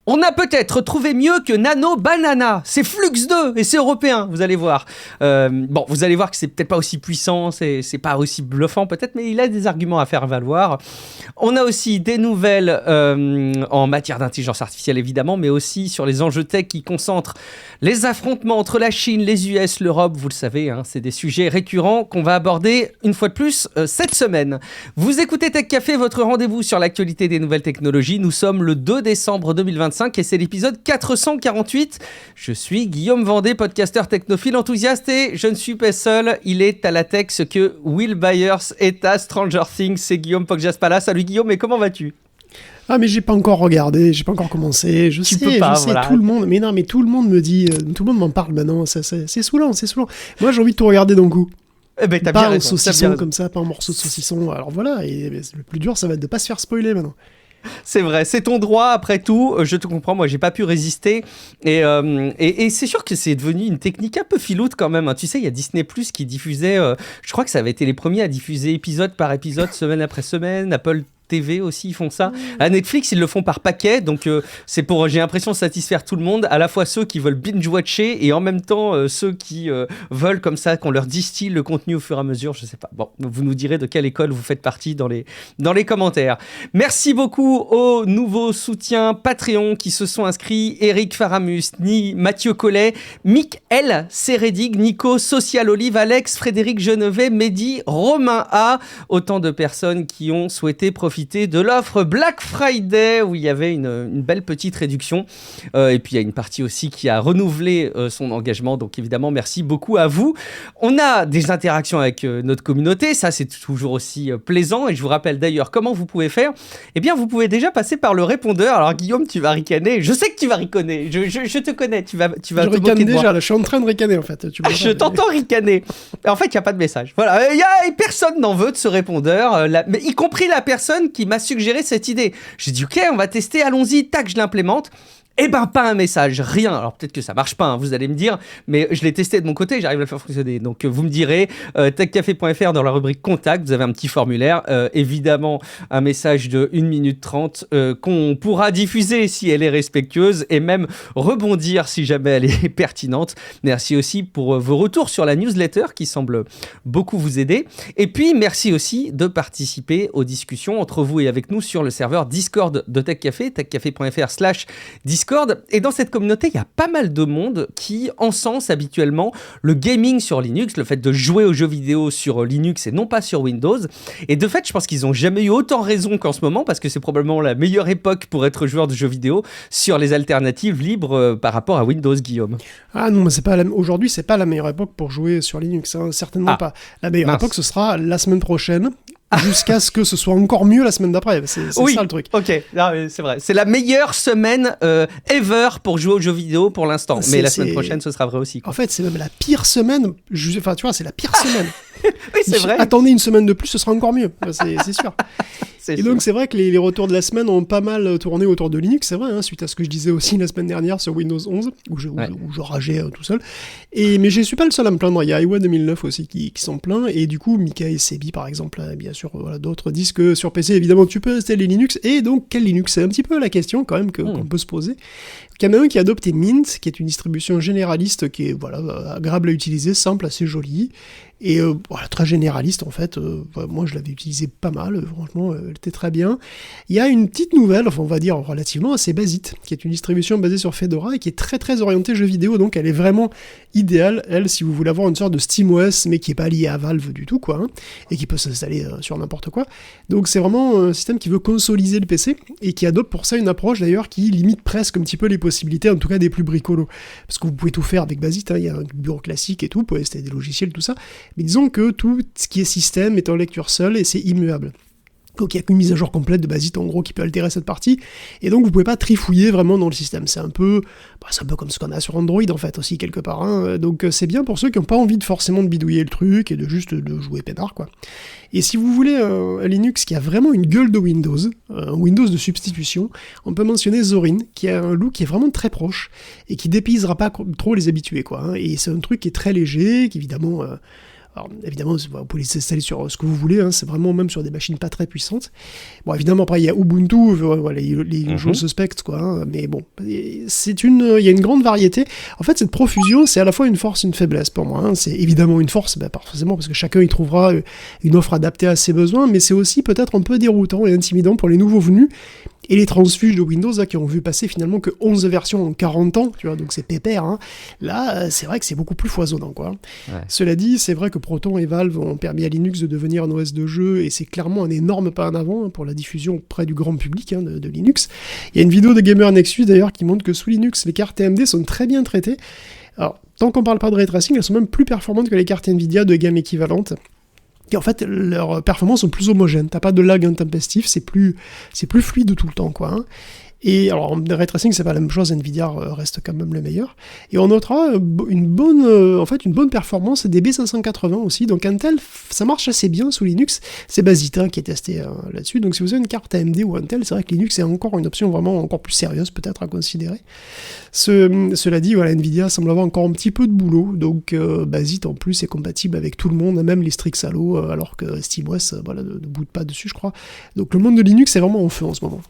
On a peut-être trouvé mieux que Nano Banana. C'est Flux 2 et c'est européen, vous allez voir. Vous allez voir que c'est peut-être pas aussi puissant, c'est pas aussi bluffant peut-être, mais il a des arguments à faire valoir. On a aussi des nouvelles en matière d'intelligence artificielle évidemment, mais aussi sur les enjeux tech qui concentrent les affrontements entre la Chine, les US, l'Europe. Vous le savez, c'est des sujets récurrents qu'on va aborder une fois de plus cette semaine. Vous écoutez Tech Café, votre rendez-vous sur l'actualité des nouvelles technologies. Nous sommes le 2 décembre 2025. Et c'est l'épisode 448. Je suis Guillaume Vendée, podcasteur technophile enthousiaste et je ne suis pas seul. Il est à la tech ce que Will Byers est à Stranger Things. C'est Guillaume Poggiaspala. Salut Guillaume, mais comment vas-tu ? Ah mais j'ai pas encore regardé, j'ai pas encore commencé, je sais, voilà. Tout le monde, mais tout le monde me dit, tout le monde m'en parle maintenant, c'est saoulant. Moi j'ai envie de tout regarder d'un coup. Eh ben, pas en saucisson comme ça, pas en morceaux de saucisson, alors voilà, et le plus dur ça va être de pas se faire spoiler maintenant. C'est vrai, c'est ton droit après tout, je te comprends, moi j'ai pas pu résister et c'est sûr que c'est devenu une technique un peu filoute quand même, Tu sais, il y a Disney Plus qui diffusait, je crois que ça avait été les premiers à diffuser épisode par épisode, semaine après semaine, Apple TV aussi, ils font ça. À Netflix, ils le font par paquet, donc c'est pour, j'ai l'impression, satisfaire tout le monde, à la fois ceux qui veulent binge-watcher et en même temps ceux qui veulent comme ça qu'on leur distille le contenu au fur et à mesure, je sais pas. Bon, vous nous direz de quelle école vous faites partie dans les commentaires. Merci beaucoup aux nouveaux soutiens Patreon qui se sont inscrits: Eric Faramus, Mathieu Collet, Mick L, Céredig, Nico, Social Olive, Alex, Frédéric Genevet, Mehdi, Romain A, autant de personnes qui ont souhaité profiter de l'offre Black Friday où il y avait une belle petite réduction et puis il y a une partie aussi qui a renouvelé son engagement, donc évidemment merci beaucoup à vous. On a des interactions avec notre communauté, ça c'est toujours aussi plaisant, et je vous rappelle d'ailleurs comment vous pouvez faire. Eh bien vous pouvez déjà passer par le répondeur. Alors Guillaume, tu vas ricaner, je sais que tu vas ricaner, je te connais, tu vas je ricane déjà, là, je suis en train de ricaner en fait. Je t'entends ricaner. En fait il n'y a pas de message, voilà, personne n'en veut de ce répondeur, mais y compris la personne qui m'a suggéré cette idée. J'ai dit ok, on va tester, allons-y, tac, je l'implémente. Eh ben, pas un message, rien. Alors peut-être que ça marche pas, vous allez me dire, mais je l'ai testé de mon côté, j'arrive à le faire fonctionner. Donc vous me direz, techcafé.fr, dans la rubrique contact, vous avez un petit formulaire, évidemment un message de 1 minute 30 qu'on pourra diffuser si elle est respectueuse et même rebondir si jamais elle est pertinente. Merci aussi pour vos retours sur la newsletter qui semble beaucoup vous aider. Et puis merci aussi de participer aux discussions entre vous et avec nous sur le serveur Discord de Tech Café, techcafé.fr/Discord. Et dans cette communauté, il y a pas mal de monde qui encense habituellement le gaming sur Linux, le fait de jouer aux jeux vidéo sur Linux et non pas sur Windows. Et de fait, je pense qu'ils n'ont jamais eu autant raison qu'en ce moment, parce que c'est probablement la meilleure époque pour être joueur de jeux vidéo sur les alternatives libres par rapport à Windows, Guillaume. Ah non, mais aujourd'hui, c'est pas la meilleure époque pour jouer sur Linux, certainement pas. La meilleure époque, ce sera la semaine prochaine. Jusqu'à ce que ce soit encore mieux la semaine d'après. C'est ça le truc. Ok, non, c'est vrai. C'est la meilleure semaine ever pour jouer aux jeux vidéo pour l'instant. Mais la semaine prochaine, ce sera vrai aussi, quoi. En fait, c'est même la pire semaine. Enfin, tu vois, c'est la pire semaine. Oui, c'est vrai. Attendez une semaine de plus, ce sera encore mieux. C'est sûr. Et donc, c'est vrai que les retours de la semaine ont pas mal tourné autour de Linux, c'est vrai, suite à ce que je disais aussi la semaine dernière sur Windows 11, où je rageais tout seul. Mais je suis pas le seul à me plaindre. Il y a iWa 2009 aussi qui s'en plaint. Et du coup, Mika et Sebi, par exemple, bien sûr, d'autres disent que sur PC, évidemment, tu peux installer Linux. Et donc, quel Linux ? C'est un petit peu la question quand même qu'on peut se poser. Il y en a un qui a adopté Mint, qui est une distribution généraliste qui est agréable à utiliser, simple, assez jolie. Et très généraliste en fait, moi je l'avais utilisé pas mal, franchement elle était très bien. Il y a une petite nouvelle, on va dire relativement, c'est Basit, qui est une distribution basée sur Fedora et qui est très très orientée jeux vidéo, donc elle est vraiment idéale, elle, si vous voulez avoir une sorte de SteamOS mais qui est pas lié à Valve du tout, quoi, et qui peut s'installer sur n'importe quoi. Donc c'est vraiment un système qui veut consoliser le PC et qui adopte pour ça une approche d'ailleurs qui limite presque un petit peu les possibilités, en tout cas des plus bricolos, parce que vous pouvez tout faire avec Basit, il y a un bureau classique et tout, vous pouvez installer des logiciels, tout ça. Mais disons que tout ce qui est système est en lecture seule et c'est immuable. Donc il n'y a qu'une mise à jour complète de Basit en gros qui peut altérer cette partie, et donc vous pouvez pas trifouiller vraiment dans le système. C'est un peu comme ce qu'on a sur Android en fait aussi quelque part. Donc c'est bien pour ceux qui n'ont pas envie forcément de bidouiller le truc et de juste de jouer peinard, quoi. Et si vous voulez un Linux qui a vraiment une gueule de Windows, un Windows de substitution, on peut mentionner Zorin, qui a un look qui est vraiment très proche et qui dépaysera pas trop les habitués, quoi. Et c'est un truc qui est très léger, qui évidemment Alors, évidemment, vous pouvez les installer sur ce que vous voulez, hein, c'est vraiment même sur des machines pas très puissantes. Bon, évidemment, après, il y a Ubuntu, voilà, les choses suspectes, quoi, hein, mais bon, il y a une grande variété. En fait, cette profusion, c'est à la fois une force et une faiblesse pour moi. Hein. C'est évidemment une force, forcément, parce que chacun y trouvera une offre adaptée à ses besoins, mais c'est aussi peut-être un peu déroutant et intimidant pour les nouveaux venus et les transfuges de Windows là, qui ont vu passer finalement que 11 versions en 40 ans, tu vois, donc c'est pépère. Hein. Là, c'est vrai que c'est beaucoup plus foisonnant, quoi. Ouais. Cela dit, c'est vrai que Proton et Valve ont permis à Linux de devenir un OS de jeu, et c'est clairement un énorme pas en avant, hein, pour la diffusion auprès du grand public, hein, de Linux. Il y a une vidéo de Gamer Nexus d'ailleurs qui montre que sous Linux, les cartes AMD sont très bien traitées. Alors, tant qu'on parle pas de ray tracing, elles sont même plus performantes que les cartes Nvidia de gamme équivalente. Et en fait, leurs performances sont plus homogènes. T'as pas de lag intempestif, c'est plus fluide tout le temps, quoi. Hein. Et alors, en ray tracing, c'est pas la même chose, Nvidia reste quand même le meilleur. Et on notera une bonne performance des B580 aussi. Donc Intel, ça marche assez bien sous Linux. C'est Basit qui est testé là-dessus. Donc si vous avez une carte AMD ou Intel, c'est vrai que Linux est encore une option vraiment encore plus sérieuse peut-être à considérer. Cela dit, voilà, Nvidia semble avoir encore un petit peu de boulot. Donc Basit en plus est compatible avec tout le monde, même les Strixalo, alors que SteamOS ne boot pas dessus, je crois. Donc le monde de Linux est vraiment en feu en ce moment.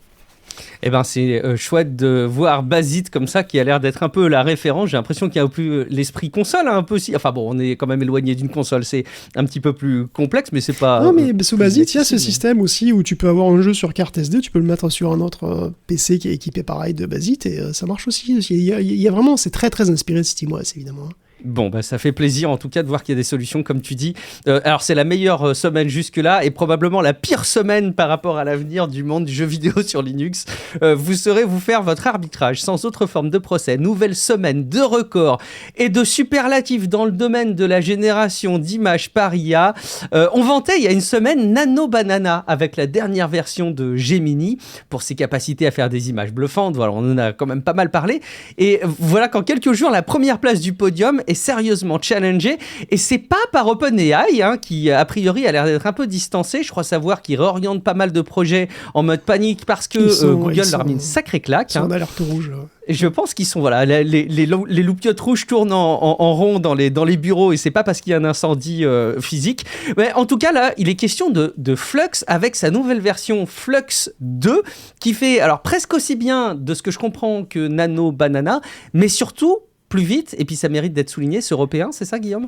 Eh ben, c'est chouette de voir Basit comme ça, qui a l'air d'être un peu la référence. J'ai l'impression qu'il y a un peu l'esprit console, hein, un peu aussi. Enfin bon, on est quand même éloigné d'une console, c'est un petit peu plus complexe, mais c'est pas... Non, mais sous Basit, il y a ce système aussi où tu peux avoir un jeu sur carte SD, tu peux le mettre sur un autre PC qui est équipé pareil de Basit, et ça marche aussi. Il y a vraiment, c'est très très inspiré de SteamOS, évidemment. Bon, bah, ça fait plaisir en tout cas de voir qu'il y a des solutions, comme tu dis. Alors, c'est la meilleure semaine jusque-là et probablement la pire semaine par rapport à l'avenir du monde du jeu vidéo sur Linux. Vous saurez vous faire votre arbitrage sans autre forme de procès. Nouvelle semaine de records et de superlatifs dans le domaine de la génération d'images par IA. On vantait il y a une semaine Nano Banana avec la dernière version de Gemini pour ses capacités à faire des images bluffantes. Voilà, on en a quand même pas mal parlé. Et voilà qu'en quelques jours, la première place du podium est sérieusement challengé, et c'est pas par OpenAI, hein, qui a priori a l'air d'être un peu distancé. Je crois savoir qu'ils réorientent pas mal de projets en mode panique parce que Google leur a mis une sacrée claque. Ils sont en alerte rouge. Et je pense qu'ils sont, voilà, les loupiottes rouges tournent en rond dans les bureaux, et c'est pas parce qu'il y a un incendie physique. Mais en tout cas, là, il est question de Flux avec sa nouvelle version Flux 2 qui fait alors presque aussi bien de ce que je comprends que Nano Banana, mais surtout plus vite, et puis ça mérite d'être souligné, c'est européen, c'est ça, Guillaume ?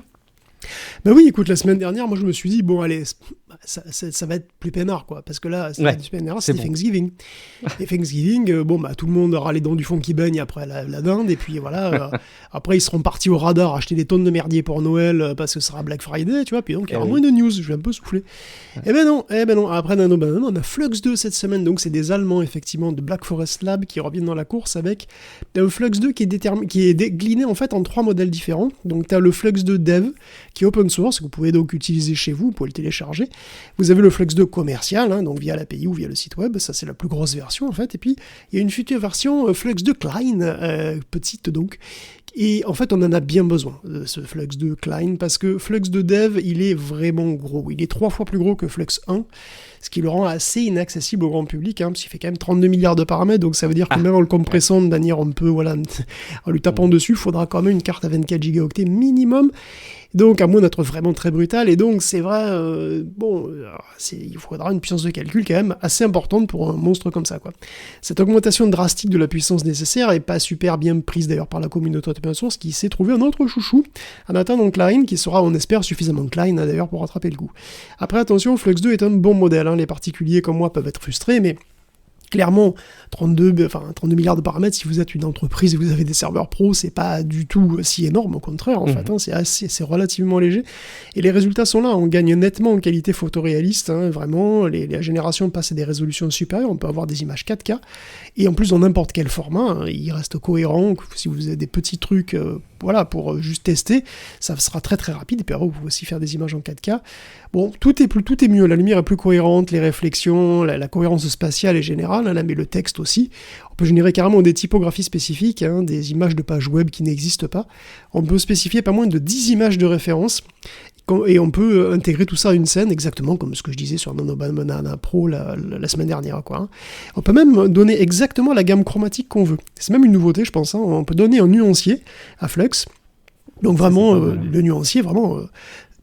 Ben oui, écoute, la semaine dernière, moi je me suis dit, bon allez, ça va être plus peinard, quoi, parce que là, la semaine dernière, c'était Thanksgiving. Et Thanksgiving, tout le monde aura les dents du fond qui baignent après la dinde, et puis voilà, après ils seront partis au radar acheter des tonnes de merdier pour Noël, parce que ce sera Black Friday, tu vois, puis donc il y aura moins de news, je vais un peu souffler. Eh ben non, après Nano Banana, on a Flux 2 cette semaine, donc c'est des Allemands, effectivement, de Black Forest Lab, qui reviennent dans la course avec un Flux 2 qui est décliné en fait en 3 modèles différents. Donc tu as le Flux 2 Dev, qui est open source, que vous pouvez donc utiliser chez vous, vous pouvez le télécharger. Vous avez le Flux 2 commercial, hein, donc via l'API ou via le site web, ça c'est la plus grosse version en fait, et puis il y a une future version Flux 2 Klein, petite donc, et en fait on en a bien besoin de ce Flux 2 Klein, parce que Flux 2 Dev il est vraiment gros, il est 3 fois plus gros que Flux 1, ce qui le rend assez inaccessible au grand public, hein, parce qu'il fait quand même 32 milliards de paramètres, donc ça veut dire que même en le compressant de manière un peu, voilà, en lui tapant dessus, il faudra quand même une carte à 24 gigaoctets minimum. Donc, à moins d'être vraiment très brutal, et donc c'est vrai, il faudra une puissance de calcul quand même assez importante pour un monstre comme ça, quoi. Cette augmentation drastique de la puissance nécessaire est pas super bien prise d'ailleurs par la communauté open source, qui s'est trouvé un autre chouchou, un atteint Klein, qui sera, on espère, suffisamment Klein d'ailleurs pour rattraper le coup. Après, attention, Flux 2 est un bon modèle, hein. Les particuliers comme moi peuvent être frustrés, mais clairement, 32 milliards de paramètres, si vous êtes une entreprise et vous avez des serveurs pro, c'est pas du tout si énorme, au contraire, en fait, hein, c'est relativement léger. Et les résultats sont là, on gagne nettement en qualité photoréaliste, hein, vraiment, la génération passe à des résolutions supérieures, on peut avoir des images 4K, et en plus dans n'importe quel format, hein, il reste cohérent, si vous avez des petits trucs, pour juste tester, ça sera très très rapide, et puis vous pouvez aussi faire des images en 4K. Bon, tout est mieux, la lumière est plus cohérente, les réflexions, la cohérence spatiale est générale, là, mais le texte aussi. On peut générer carrément des typographies spécifiques, hein, des images de pages web qui n'existent pas. On peut spécifier pas moins de 10 images de référence, et on peut intégrer tout ça à une scène, exactement comme ce que je disais sur Nano Banana Pro la semaine dernière, quoi, hein. On peut même donner exactement la gamme chromatique qu'on veut. C'est même une nouveauté, je pense, hein. On peut donner un nuancier à Flux. Donc vraiment, le nuancier, vraiment...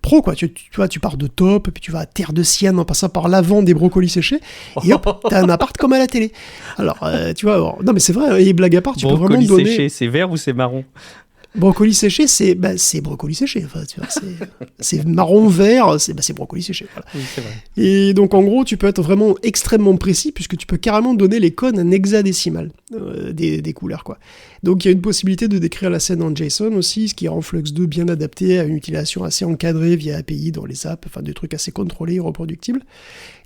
pro, quoi. Tu vois, tu pars de Top, puis tu vas à Terre de Sienne en passant par l'avant des brocolis séchés, et hop, t'as un appart comme à la télé. Alors, tu vois, non mais c'est vrai, et blague à part, tu peux vraiment donner... Brocoli séché, c'est vert ou c'est marron? Brocoli séché, c'est brocoli séché. Enfin, tu vois, c'est marron vert, c'est brocoli séché. Voilà. Oui, c'est vrai. Et donc en gros, tu peux être vraiment extrêmement précis puisque tu peux carrément donner les codes en hexadécimal des couleurs, quoi. Donc il y a une possibilité de décrire la scène en JSON aussi, ce qui rend Flux 2 bien adapté à une utilisation assez encadrée via API dans les apps, enfin des trucs assez contrôlés et reproductibles.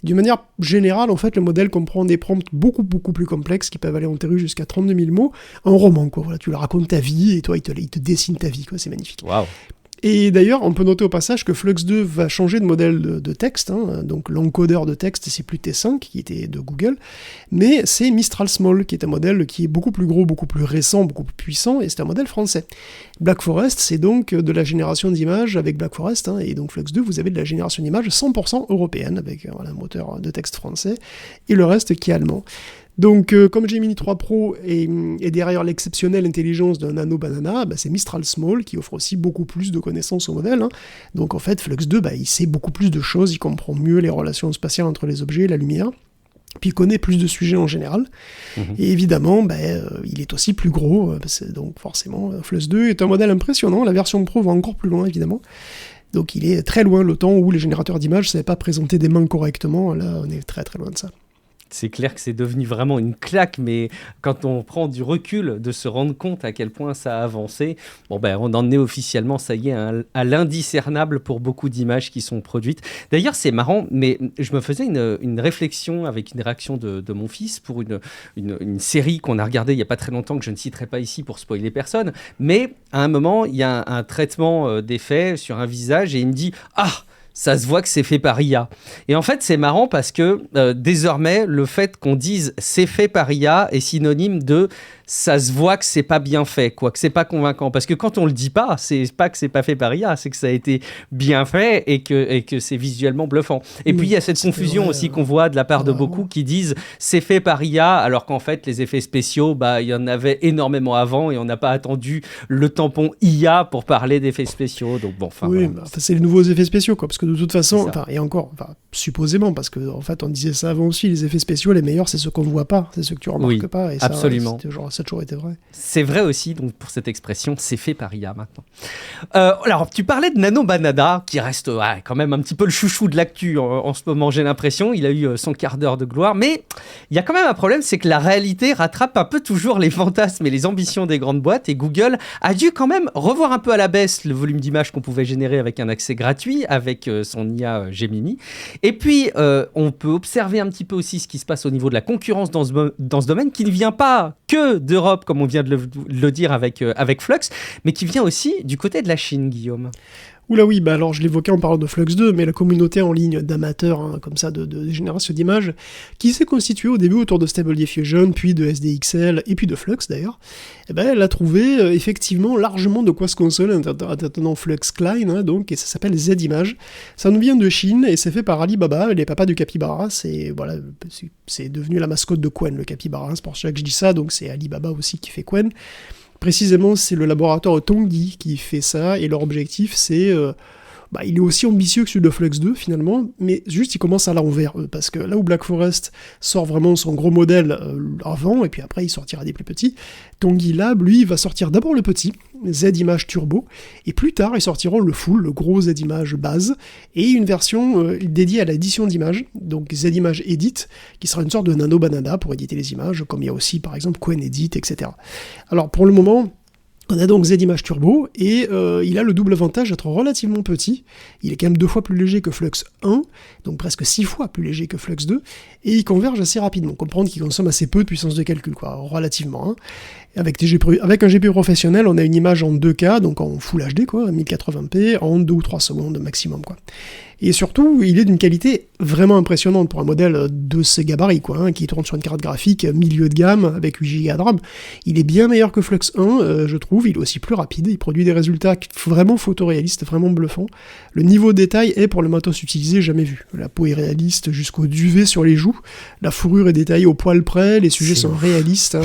D'une manière générale, en fait, le modèle comprend des prompts beaucoup plus complexes qui peuvent aller en théorie jusqu'à 32 000 mots. Un roman, quoi. Voilà, tu leur racontes ta vie et toi, il te dessine ta vie, quoi. C'est magnifique. Waouh. Et d'ailleurs, on peut noter au passage que Flux 2 va changer de modèle de texte. Donc l'encodeur de texte, c'est plus T5, qui était de Google, mais c'est Mistral Small, qui est un modèle qui est beaucoup plus gros, beaucoup plus récent, beaucoup plus puissant, et c'est un modèle français. Black Forest, c'est donc de la génération d'images avec Black Forest, et donc Flux 2, vous avez de la génération d'images 100% européenne, avec un moteur de texte français, et le reste qui est allemand. Donc, comme Gemini 3 Pro est derrière l'exceptionnelle intelligence d'un Nano Banana, c'est Mistral Small qui offre aussi beaucoup plus de connaissances au modèle. Donc, en fait, Flux 2, il sait beaucoup plus de choses, il comprend mieux les relations spatiales entre les objets et la lumière, puis il connaît plus de sujets en général. Et évidemment, il est aussi plus gros, donc forcément, Flux 2 est un modèle impressionnant. La version Pro va encore plus loin, évidemment. Donc, il est très loin le temps où les générateurs d'images ne savaient pas présenter des mains correctement. Là, on est très très loin de ça. C'est clair que c'est devenu vraiment une claque, mais quand on prend du recul de se rendre compte à quel point ça a avancé, on en est officiellement, ça y est, à l'indiscernable pour beaucoup d'images qui sont produites. D'ailleurs, c'est marrant, mais je me faisais une réflexion avec une réaction de mon fils pour une série qu'on a regardée il n'y a pas très longtemps, que je ne citerai pas ici pour spoiler personne, mais à un moment, il y a un traitement d'effet sur un visage et il me dit « Ah !» ça se voit que c'est fait par IA. Et en fait, c'est marrant parce que désormais, le fait qu'on dise c'est fait par IA est synonyme de ça se voit que c'est pas bien fait, quoi, que c'est pas convaincant. Parce que quand on le dit pas, c'est pas que c'est pas fait par IA, c'est que ça a été bien fait et que c'est visuellement bluffant. Et puis il y a cette confusion aussi qu'on voit de la part de beaucoup qui disent c'est fait par IA, alors qu'en fait les effets spéciaux, il y en avait énormément avant et on n'a pas attendu le tampon IA pour parler d'effets spéciaux. Donc c'est les nouveaux effets spéciaux, quoi, parce que de toute façon, et encore, supposément, parce que en fait on disait ça avant aussi, les effets spéciaux, les meilleurs, c'est ceux qu'on voit pas, c'est ceux que tu remarques pas. Et absolument. Ça a toujours été vrai. C'est vrai aussi, donc pour cette expression, c'est fait par IA maintenant. Alors, tu parlais de Nano Banana, qui reste quand même un petit peu le chouchou de l'actu en ce moment, j'ai l'impression. Il a eu son quart d'heure de gloire, mais il y a quand même un problème, c'est que la réalité rattrape un peu toujours les fantasmes et les ambitions des grandes boîtes, et Google a dû quand même revoir un peu à la baisse le volume d'images qu'on pouvait générer avec un accès gratuit, avec son IA Gemini. Et puis, on peut observer un petit peu aussi ce qui se passe au niveau de la concurrence dans ce domaine, qui ne vient pas que d'Europe, comme on vient de le dire avec Flux, mais qui vient aussi du côté de la Chine, Guillaume. Oula oui, alors je l'évoquais en parlant de Flux 2, mais la communauté en ligne d'amateurs, comme ça, de génération d'images, qui s'est constituée au début autour de Stable Diffusion, puis de SDXL, et puis de Flux d'ailleurs, elle a trouvé effectivement largement de quoi se consoler en attendant Flux Klein, donc, et ça s'appelle Z-Image. Ça nous vient de Chine, et c'est fait par Alibaba, les papas du capybara, c'est devenu la mascotte de Qwen, le capybara, c'est pour ça que je dis ça, donc c'est Alibaba aussi qui fait Qwen. Précisément, c'est le laboratoire Tongyi qui fait ça, et leur objectif, c'est... il est aussi ambitieux que celui de Flux 2, finalement, mais juste, il commence à l'envers, parce que là où Black Forest sort vraiment son gros modèle avant, et puis après, il sortira des plus petits, Tongyi Lab, lui, va sortir d'abord le petit, Z-Image Turbo, et plus tard, ils sortiront le full, le gros Z-Image base, et une version dédiée à l'édition d'images, donc Z-Image Edit, qui sera une sorte de Nano Banana pour éditer les images, comme il y a aussi, par exemple, Qwen Edit, etc. Alors, pour le moment... On a donc Z-Image Turbo, et il a le double avantage d'être relativement petit. Il est quand même 2 fois plus léger que Flux 1, donc presque 6 fois plus léger que Flux 2, et il converge assez rapidement. Comprendre qu'il consomme assez peu de puissance de calcul, relativement. Avec un GPU professionnel, on a une image en 2K, donc en Full HD, 1080p, en 2 ou 3 secondes maximum, Et surtout, il est d'une qualité vraiment impressionnante pour un modèle de ce gabarit, qui tourne sur une carte graphique milieu de gamme avec 8 Go de RAM. Il est bien meilleur que Flux 1, je trouve. Il est aussi plus rapide. Il produit des résultats vraiment photoréalistes, vraiment bluffants. Le niveau de détail est, pour le matos utilisé, jamais vu. La peau est réaliste jusqu'au duvet sur les joues. La fourrure est détaillée au poil près. Les sujets sont réalistes.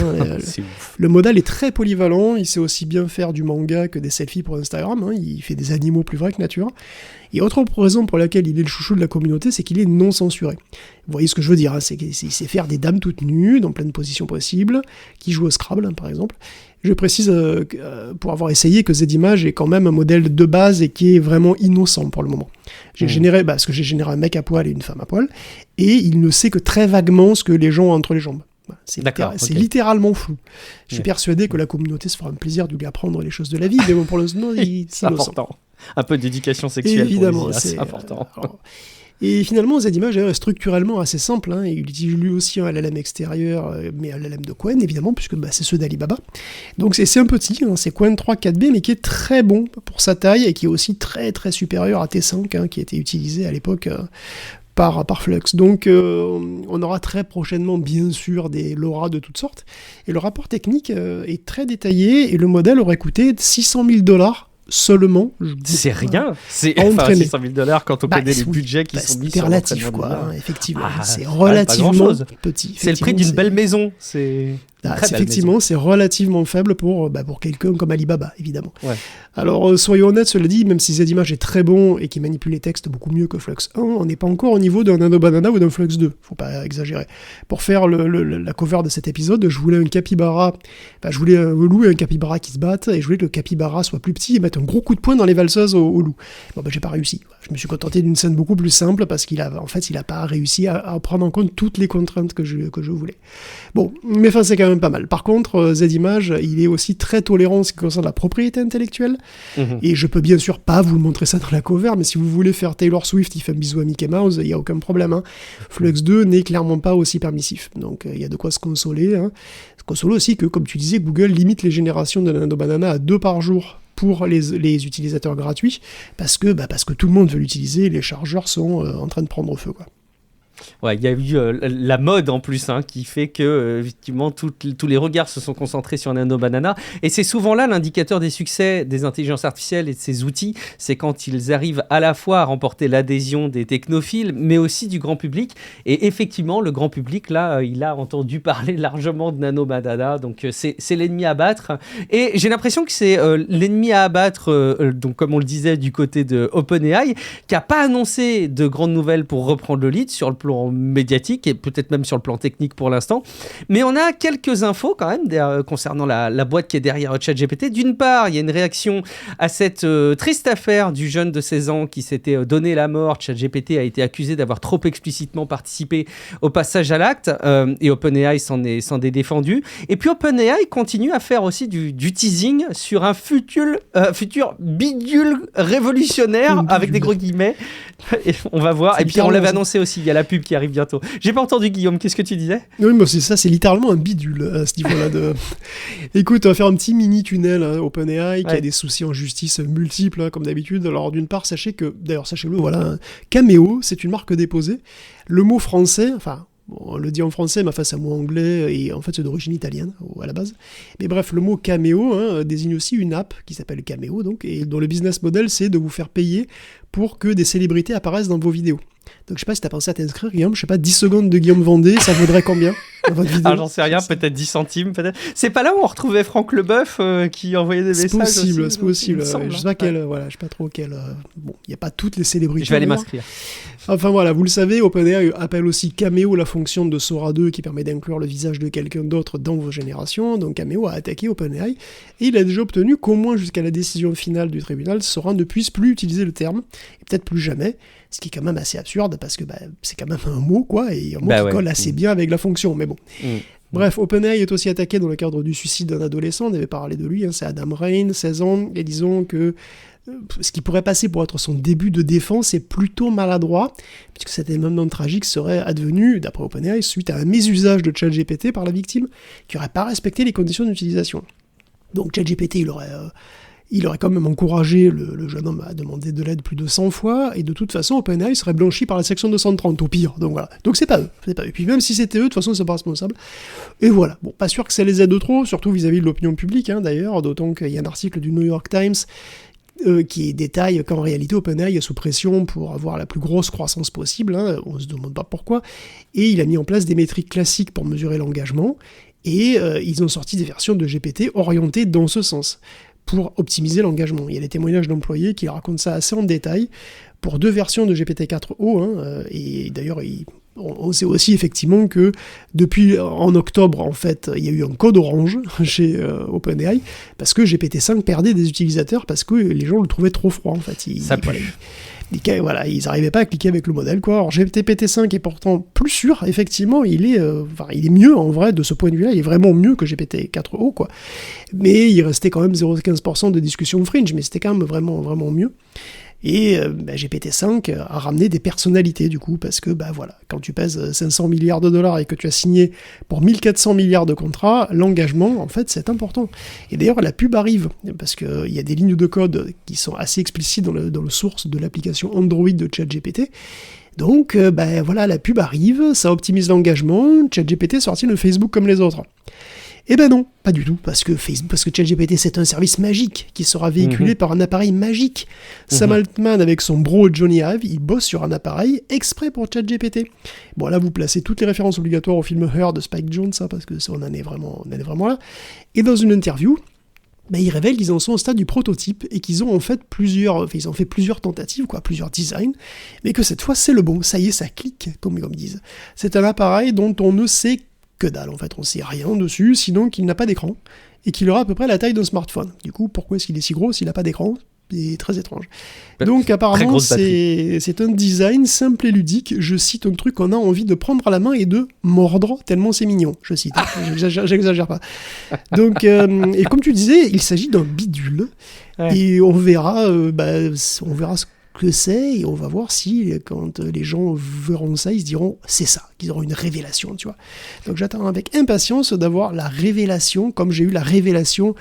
Le modèle est très polyvalent. Il sait aussi bien faire du manga que des selfies pour Instagram. Il fait des animaux plus vrais que nature. Et autre raison pour laquelle il est le chouchou de la communauté, c'est qu'il est non censuré. Vous voyez ce que je veux dire, hein, c'est qu'il sait faire des dames toutes nues, dans plein de positions possibles, qui joue au Scrabble, hein, par exemple. Je précise, pour avoir essayé, que Z-Image est quand même un modèle de base et qui est vraiment innocent pour le moment. J'ai généré, parce que j'ai généré un mec à poil et une femme à poil, et il ne sait que très vaguement ce que les gens ont entre les jambes. C'est littéralement flou. Je suis persuadé que la communauté se fera un plaisir de lui apprendre les choses de la vie, mais bon, pour l'instant, c'est important. Un peu d'éducation sexuelle. Évidemment, c'est important. Et finalement, Z-Image est structurellement assez simple. Hein, il utilise lui aussi un LLM extérieur, mais un LLM de Qwen, évidemment, puisque c'est ceux d'Alibaba. Donc c'est un petit, hein, c'est Qwen 3 4B, mais qui est très bon pour sa taille et qui est aussi très très supérieur à T5, hein, qui était utilisé à l'époque par Flux. Donc on aura très prochainement, bien sûr, des LoRa de toutes sortes. Et le rapport technique est très détaillé, et le modèle aurait coûté $600,000 seulement. C'est rien. C'est $600,000 quand on connaît les budgets qui sont mis sur relatif, quoi, hein, effectivement. C'est relativement petit. C'est le prix d'une belle maison. Effectivement, c'est relativement faible pour quelqu'un comme Alibaba, évidemment. Ouais. Alors, soyons honnêtes, cela dit, même si Z-Image est très bon et qui manipule les textes beaucoup mieux que Flux 1, on n'est pas encore au niveau d'un Nano Banana ou d'un Flux 2. Faut pas exagérer. Pour faire la cover de cet épisode, je voulais un capybara, je voulais un loup et un capybara qui se battent, et je voulais que le capybara soit plus petit et mettre un gros coup de poing dans les valseuses au loup. Bon, j'ai pas réussi. Je me suis contenté d'une scène beaucoup plus simple parce qu'il a pas réussi à prendre en compte toutes les contraintes que je voulais. Bon, mais enfin, c'est quand même pas mal. Par contre, Z-Image, il est aussi très tolérant en ce qui concerne la propriété intellectuelle. Et je peux bien sûr pas vous montrer ça dans la cover, mais si vous voulez faire Taylor Swift, il fait un bisou à Mickey Mouse, il n'y a aucun problème. Hein. Flux 2 n'est clairement pas aussi permissif. Donc il y a de quoi se consoler. Hein. Se consoler aussi que, comme tu disais, Google limite les générations de Nano Banana à 2 par jour pour les utilisateurs gratuits, parce que tout le monde veut l'utiliser, et les chargeurs sont en train de prendre feu, quoi. Ouais, il y a eu la mode en plus, hein, qui fait que effectivement tous les regards se sont concentrés sur Nano Banana, et c'est souvent là l'indicateur des succès des intelligences artificielles et de ces outils, c'est quand ils arrivent à la fois à remporter l'adhésion des technophiles, mais aussi du grand public. Et effectivement, le grand public là, il a entendu parler largement de Nano Banana, donc c'est l'ennemi à battre. Et j'ai l'impression que c'est l'ennemi à abattre, donc comme on le disait du côté de OpenAI, qui a pas annoncé de grandes nouvelles pour reprendre le lead sur le plan médiatique et peut-être même sur le plan technique pour l'instant, mais on a quelques infos quand même concernant la boîte qui est derrière ChatGPT. D'une part, il y a une réaction à cette triste affaire du jeune de 16 ans qui s'était donné la mort. ChatGPT a été accusé d'avoir trop explicitement participé au passage à l'acte, et OpenAI s'en est défendu. Et puis OpenAI continue à faire aussi du teasing sur un futur bidule révolutionnaire, avec des gros guillemets. Et on va voir. Et puis on l'avait annoncé aussi, il y a la pub qui arrive bientôt. J'ai pas entendu, Guillaume, qu'est-ce que tu disais ? Oui, mais c'est littéralement un bidule à ce niveau-là. Écoute, on va faire un petit mini-tunnel, hein, OpenAI, qui a des soucis en justice multiples, hein, comme d'habitude. Alors d'une part, sachez-le, voilà, hein, Cameo, c'est une marque déposée. Le mot français, enfin... Bon, on le dit en français, mais enfin c'est un mot anglais, et en fait c'est d'origine italienne à la base. Mais bref, le mot Cameo, hein, désigne aussi une app qui s'appelle Cameo, donc, et dont le business model c'est de vous faire payer pour que des célébrités apparaissent dans vos vidéos. Donc je sais pas si t'as pensé à t'inscrire, Guillaume, je sais pas, 10 secondes de Guillaume Vendée, ça vaudrait combien dans votre vidéo? Ah, j'en sais rien, peut-être 10 centimes, peut-être. C'est pas là où on retrouvait Franck Leboeuf qui envoyait des messages? C'est possible. Je sais pas je sais pas trop quel. Bon, il y a pas toutes les célébrités. Je vais aller m'inscrire. Enfin voilà, vous le savez, OpenAI appelle aussi Cameo la fonction de Sora 2 qui permet d'inclure le visage de quelqu'un d'autre dans vos générations. Donc Cameo a attaqué OpenAI et il a déjà obtenu qu'au moins jusqu'à la décision finale du tribunal, Sora ne puisse plus utiliser le terme, et peut-être plus jamais. Ce qui est quand même assez absurde parce que c'est quand même un mot, quoi, et un mot qui colle assez bien avec la fonction, mais bon. Bref, OpenAI est aussi attaqué dans le cadre du suicide d'un adolescent, on avait parlé de lui, hein, c'est Adam Rain, 16 ans, et disons que ce qui pourrait passer pour être son début de défense est plutôt maladroit, puisque cet événement tragique serait advenu, d'après OpenAI, suite à un mésusage de ChatGPT par la victime, qui n'aurait pas respecté les conditions d'utilisation. Donc ChatGPT, il aurait quand même encouragé le jeune homme à demander de l'aide plus de 100 fois, et de toute façon, OpenAI serait blanchi par la section 230, au pire. Donc voilà. Donc c'est pas eux. Et puis même si c'était eux, de toute façon, ils sont pas responsables. Et voilà. Bon, pas sûr que ça les aide trop, surtout vis-à-vis de l'opinion publique, hein, d'ailleurs, d'autant qu'il y a un article du New York Times qui détaille qu'en réalité OpenAI est sous pression pour avoir la plus grosse croissance possible, hein, on se demande pas pourquoi, et il a mis en place des métriques classiques pour mesurer l'engagement, et ils ont sorti des versions de GPT orientées dans ce sens. pour optimiser l'engagement. Il y a des témoignages d'employés qui racontent ça assez en détail pour 2 versions de GPT-4o, et d'ailleurs on sait aussi effectivement que depuis en octobre, en fait, il y a eu un code orange chez OpenAI parce que GPT-5 perdait des utilisateurs parce que les gens le trouvaient trop froid, en fait. Ils n'arrivaient pas à cliquer avec le modèle, quoi. Alors GPT-5 est pourtant plus sûr, effectivement, il est mieux en vrai de ce point de vue-là, il est vraiment mieux que GPT-4o, quoi. Mais il restait quand même 0,15% de discussion fringe, mais c'était quand même vraiment, vraiment mieux. Et GPT-5 a ramené des personnalités du coup, parce que voilà, quand tu pèses 500 milliards de dollars et que tu as signé pour 1400 milliards de contrats, l'engagement, en fait, c'est important. Et d'ailleurs, la pub arrive, parce qu'il y a des lignes de code qui sont assez explicites dans le source de l'application Android de ChatGPT. Donc, voilà, la pub arrive, ça optimise l'engagement, ChatGPT sort-il le Facebook comme les autres ? Eh ben non, pas du tout, parce que ChatGPT c'est un service magique qui sera véhiculé par un appareil magique. Sam Altman avec son bro Johnny Ive, il bosse sur un appareil exprès pour ChatGPT. Bon là vous placez toutes les références obligatoires au film Her de Spike Jonze, parce que on en est vraiment là. Et dans une interview, ils révèlent qu'ils en sont au stade du prototype et qu'ils ont fait plusieurs tentatives, plusieurs designs, mais que cette fois c'est le bon, ça y est, ça clique, comme ils disent. C'est un appareil dont on ne sait que dalle, en fait, on sait rien dessus, sinon qu'il n'a pas d'écran, et qu'il aura à peu près la taille d'un smartphone. Du coup, pourquoi est-ce qu'il est si gros s'il n'a pas d'écran ? C'est très étrange. Donc apparemment, c'est un design simple et ludique, je cite un truc qu'on a envie de prendre à la main et de mordre, tellement c'est mignon, je cite, j'exagère pas. Donc, et comme tu disais, il s'agit d'un bidule, et on verra ce que c'est, et on va voir si, quand les gens verront ça, ils se diront, c'est ça, qu'ils auront une révélation, tu vois. Donc j'attends avec impatience d'avoir la révélation, comme j'ai eu la révélation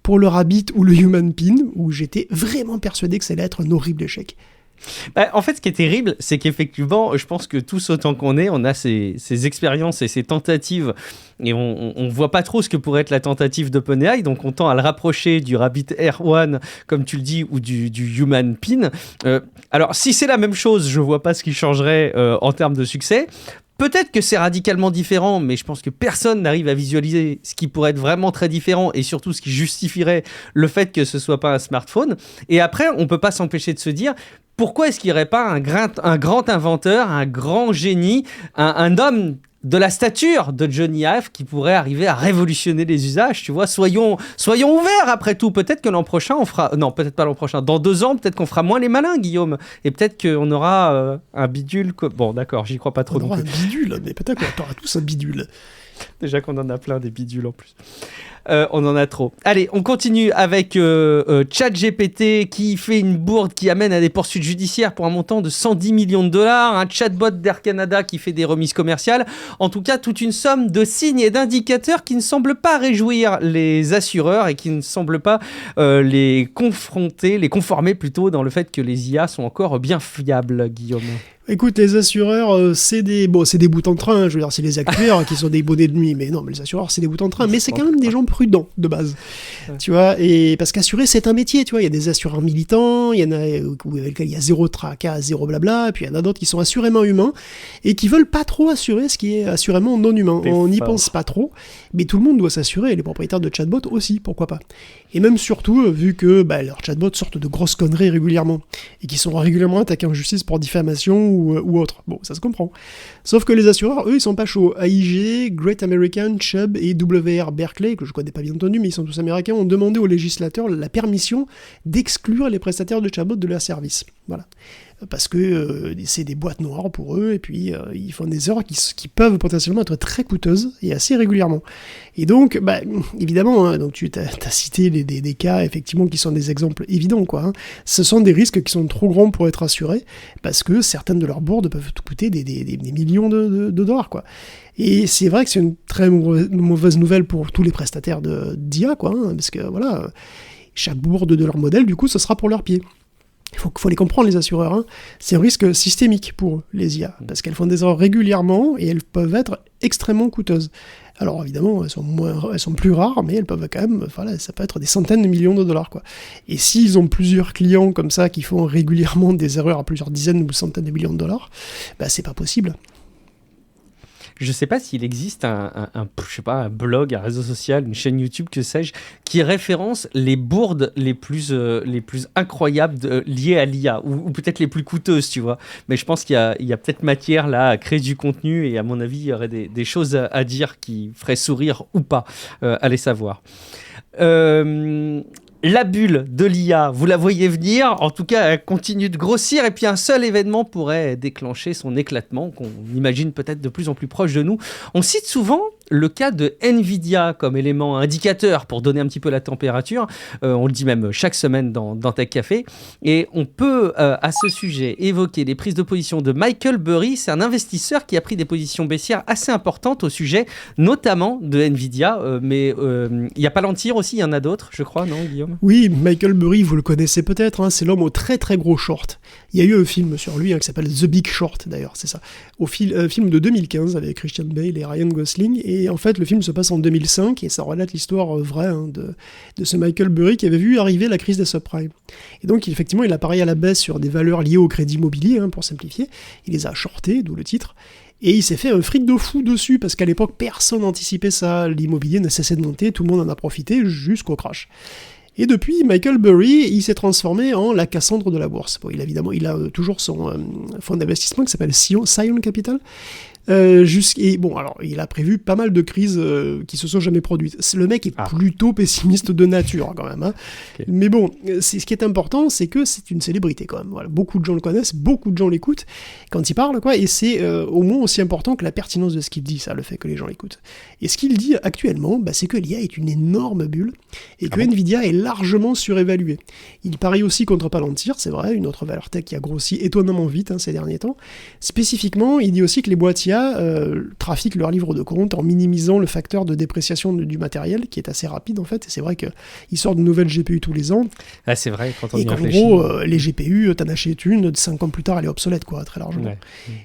pour le Rabbit ou le Human Pin, où j'étais vraiment persuadé que ça allait être un horrible échec. En fait, ce qui est terrible, c'est qu'effectivement, je pense que tous autant qu'on est, on a ces expériences et ces tentatives, et on voit pas trop ce que pourrait être la tentative d'OpenAI, donc on tend à le rapprocher du Rabbit Air One, comme tu le dis, ou du Human Pin. Alors, si c'est la même chose, je vois pas ce qui changerait en termes de succès. Peut-être que c'est radicalement différent, mais je pense que personne n'arrive à visualiser ce qui pourrait être vraiment très différent et surtout ce qui justifierait le fait que ce soit pas un smartphone. Et après, on peut pas s'empêcher de se dire pourquoi est-ce qu'il n'y aurait pas un grand inventeur, un grand génie, un homme de la stature de Johnny Ive qui pourrait arriver à révolutionner les usages, tu vois. Soyons ouverts après tout. Peut-être que l'an prochain, on fera... Non, peut-être pas l'an prochain. Dans 2 ans, peut-être qu'on fera moins les malins, Guillaume. Et peut-être qu'on aura un bidule... Bon, d'accord, j'y crois pas trop. On aura un bidule, mais peut-être qu'on aura tous un bidule. Déjà qu'on en a plein des bidules en plus. On en a trop. Allez, on continue avec ChatGPT qui fait une bourde qui amène à des poursuites judiciaires pour un montant de 110 millions de dollars, un chatbot d'Air Canada qui fait des remises commerciales. En tout cas, toute une somme de signes et d'indicateurs qui ne semblent pas réjouir les assureurs et qui ne semblent pas les conformer plutôt dans le fait que les IA sont encore bien fiables, Guillaume. Écoute, les assureurs, c'est des bouts en train, je veux dire, c'est les actuaires qui sont des bonnets de nuit, mais non, mais les assureurs, c'est des bouts en train, mais c'est quand même des gens prudents, de base, tu vois, et parce qu'assurer, c'est un métier, tu vois, il y a des assureurs militants, il y en a avec lesquels il y a zéro tracas, zéro blabla, et puis il y en a d'autres qui sont assurément humains, et qui veulent pas trop assurer ce qui est assurément non humain, on n'y pense pas trop, mais tout le monde doit s'assurer, les propriétaires de chatbots aussi, pourquoi pas. Et même surtout, vu que leurs chatbots sortent de grosses conneries régulièrement, et qui sont régulièrement attaqués en justice pour diffamation ou autre. Bon, ça se comprend. Sauf que les assureurs, eux, ils sont pas chauds. AIG, Great American, Chubb et WR Berkeley, que je connais pas bien entendu, mais ils sont tous américains, ont demandé aux législateurs la permission d'exclure les prestataires de chatbots de leur service. Voilà. Parce que c'est des boîtes noires pour eux, et puis ils font des erreurs qui peuvent potentiellement être très coûteuses, et assez régulièrement. Et donc, évidemment, hein, donc tu as cité des cas, effectivement, qui sont des exemples évidents, quoi. Hein. Ce sont des risques qui sont trop grands pour être assurés, parce que certaines de leurs bourdes peuvent coûter des millions de dollars, quoi. Et c'est vrai que c'est une très mauvaise nouvelle pour tous les prestataires d'IA, quoi, hein, parce que, voilà, chaque bourde de leur modèle, du coup, ce sera pour leurs pieds. Il faut les comprendre, les assureurs. Hein. C'est un risque systémique pour eux, les IA, parce qu'elles font des erreurs régulièrement et elles peuvent être extrêmement coûteuses. Alors évidemment, elles sont plus rares, mais elles peuvent quand même, ça peut être des centaines de millions de dollars, quoi. Et s'ils ont plusieurs clients comme ça qui font régulièrement des erreurs à plusieurs dizaines ou centaines de millions de dollars, c'est pas possible. je sais pas s'il existe je sais pas, un blog, un réseau social, une chaîne YouTube, que sais-je, qui référence les bourdes les plus incroyables liées à l'IA, ou peut-être les plus coûteuses, tu vois. Mais je pense qu'il y a peut-être matière là à créer du contenu, et à mon avis, il y aurait des choses à dire qui feraient sourire ou pas. Allez savoir. La bulle de l'IA, vous la voyez venir, en tout cas elle continue de grossir, et puis un seul événement pourrait déclencher son éclatement, qu'on imagine peut-être de plus en plus proche de nous. On cite souvent le cas de Nvidia comme élément indicateur pour donner un petit peu la température, on le dit même chaque semaine dans Tech Café, et on peut à ce sujet évoquer les prises de position de Michael Burry. C'est un investisseur qui a pris des positions baissières assez importantes au sujet notamment de Nvidia, mais il y a Palantir aussi, il y en a d'autres je crois, non Guillaume? Oui, Michael Burry, vous le connaissez peut-être, hein, c'est l'homme au très très gros short. Il y a eu un film sur lui qui s'appelle The Big Short d'ailleurs, c'est ça. Film de 2015 avec Christian Bale et Ryan Gosling, et en fait le film se passe en 2005 et ça relate l'histoire vraie de ce Michael Burry qui avait vu arriver la crise des subprimes. Et donc effectivement il a parié à la baisse sur des valeurs liées au crédit immobilier, pour simplifier, il les a shortés, d'où le titre. Et il s'est fait un fric de fou dessus, parce qu'à l'époque, personne n'anticipait ça. L'immobilier ne cessait de monter, tout le monde en a profité jusqu'au crash. Et depuis, Michael Burry, il s'est transformé en la Cassandre de la bourse. Bon, il a toujours son fonds d'investissement qui s'appelle Scion Capital. Alors, il a prévu pas mal de crises qui se sont jamais produites. Le mec est plutôt pessimiste de nature, quand même. Okay. Mais bon, ce qui est important, c'est que c'est une célébrité, quand même. Voilà, beaucoup de gens le connaissent, beaucoup de gens l'écoutent quand il parle, quoi. Et c'est au moins aussi important que la pertinence de ce qu'il dit, ça, le fait que les gens l'écoutent. Et ce qu'il dit actuellement, c'est que l'IA est une énorme bulle et que Nvidia est largement surévaluée. Il parie aussi contre Palantir, c'est vrai, une autre valeur tech qui a grossi étonnamment vite ces derniers temps. Spécifiquement, il dit aussi que les boîtes IA trafiquent leur livre de compte en minimisant le facteur de dépréciation du matériel, qui est assez rapide en fait, et c'est vrai qu'ils sortent de nouvelles GPU tous les ans. Ah, c'est vrai, quand on y réfléchit. Et qu'en gros, les GPU, t'en achètes une, 5 ans plus tard, elle est obsolète, quoi, très largement. Ouais.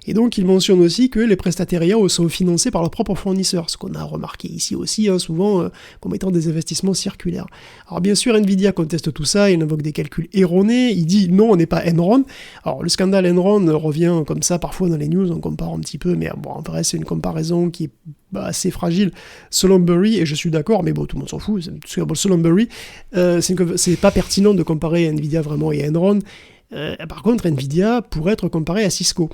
Et donc, il mentionne aussi que les prestataires IA sont financés par leurs propres fournisseurs, ce qu'on a remarqué ici aussi, souvent, comme étant des investissements circulaires. Alors bien sûr, Nvidia conteste tout ça, il invoque des calculs erronés, il dit non, on n'est pas Enron. Alors le scandale Enron revient comme ça parfois dans les news, on compare un petit peu, mais bon, en vrai, c'est une comparaison qui est assez fragile selon Burry, et je suis d'accord, mais bon, tout le monde s'en fout. Selon Burry, c'est pas pertinent de comparer Nvidia vraiment et Enron. Par contre, Nvidia pourrait être comparé à Cisco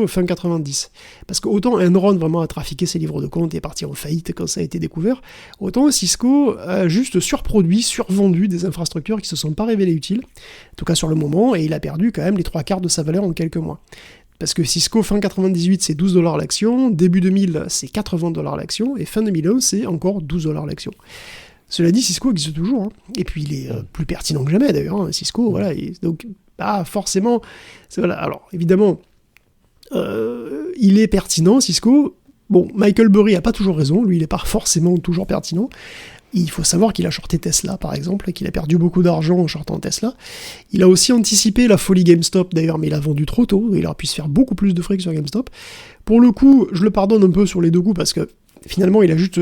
fin 90. Parce que autant Enron vraiment a trafiqué ses livres de compte et est parti en faillite quand ça a été découvert, autant Cisco a juste survendu des infrastructures qui se sont pas révélées utiles, en tout cas sur le moment, et il a perdu quand même les 3/4 de sa valeur en quelques mois. Parce que Cisco, fin 98, c'est $12 l'action, début 2000, c'est $80 l'action, et fin 2011, c'est encore $12 l'action. Cela dit, Cisco existe toujours, et puis il est plus pertinent que jamais d'ailleurs, Cisco, voilà, donc forcément, voilà. Alors évidemment, il est pertinent, Cisco. Bon, Michael Burry a pas toujours raison, lui il est pas forcément toujours pertinent. Il faut savoir qu'il a shorté Tesla, par exemple, et qu'il a perdu beaucoup d'argent en shortant Tesla. Il a aussi anticipé la folie GameStop, d'ailleurs, mais il a vendu trop tôt, et il aurait pu se faire beaucoup plus de fric sur GameStop. Pour le coup, je le pardonne un peu sur les deux coups, parce que finalement, il a juste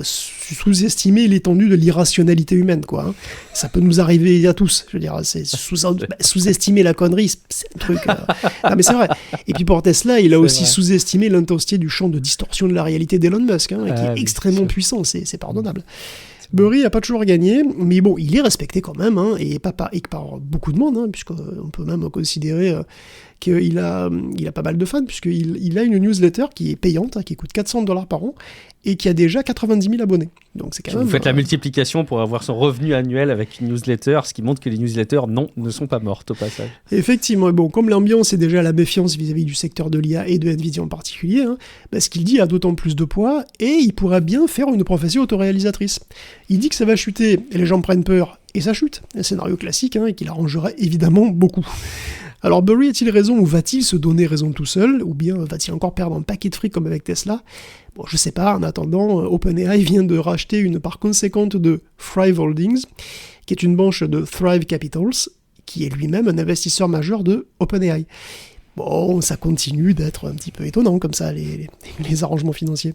sous-estimé l'étendue de l'irrationalité humaine, quoi. Ça peut nous arriver à tous. Je veux dire, c'est sous-estimer la connerie, c'est un truc. Non, mais c'est vrai. Et puis pour Tesla, il a aussi sous-estimé l'intensité du champ de distorsion de la réalité d'Elon Musk, qui est extrêmement puissant. C'est pardonnable. Burry n'a pas toujours gagné, mais bon, il est respecté quand même, et par beaucoup de monde, puisqu'on peut même considérer qu'il a pas mal de fans, puisqu'il a une newsletter qui est payante, qui coûte $400 par an, et qui a déjà 90 000 abonnés. Donc c'est quand même... Vous faites la multiplication pour avoir son revenu annuel avec une newsletter, ce qui montre que les newsletters, ne sont pas mortes au passage. Effectivement, bon, comme l'ambiance est déjà la méfiance vis-à-vis du secteur de l'IA et de Nvidia en particulier, ce qu'il dit a d'autant plus de poids, et il pourrait bien faire une prophétie autoréalisatrice. Il dit que ça va chuter, et les gens prennent peur, et ça chute. Un scénario classique, et qui l'arrangerait évidemment beaucoup. Alors Burry a-t-il raison, ou va-t-il se donner raison tout seul, ou bien va-t-il encore perdre un paquet de fric comme avec Tesla ? Bon, je sais pas, en attendant, OpenAI vient de racheter une part conséquente de Thrive Holdings, qui est une branche de Thrive Capitals, qui est lui-même un investisseur majeur de OpenAI. Bon, ça continue d'être un petit peu étonnant comme ça, les arrangements financiers.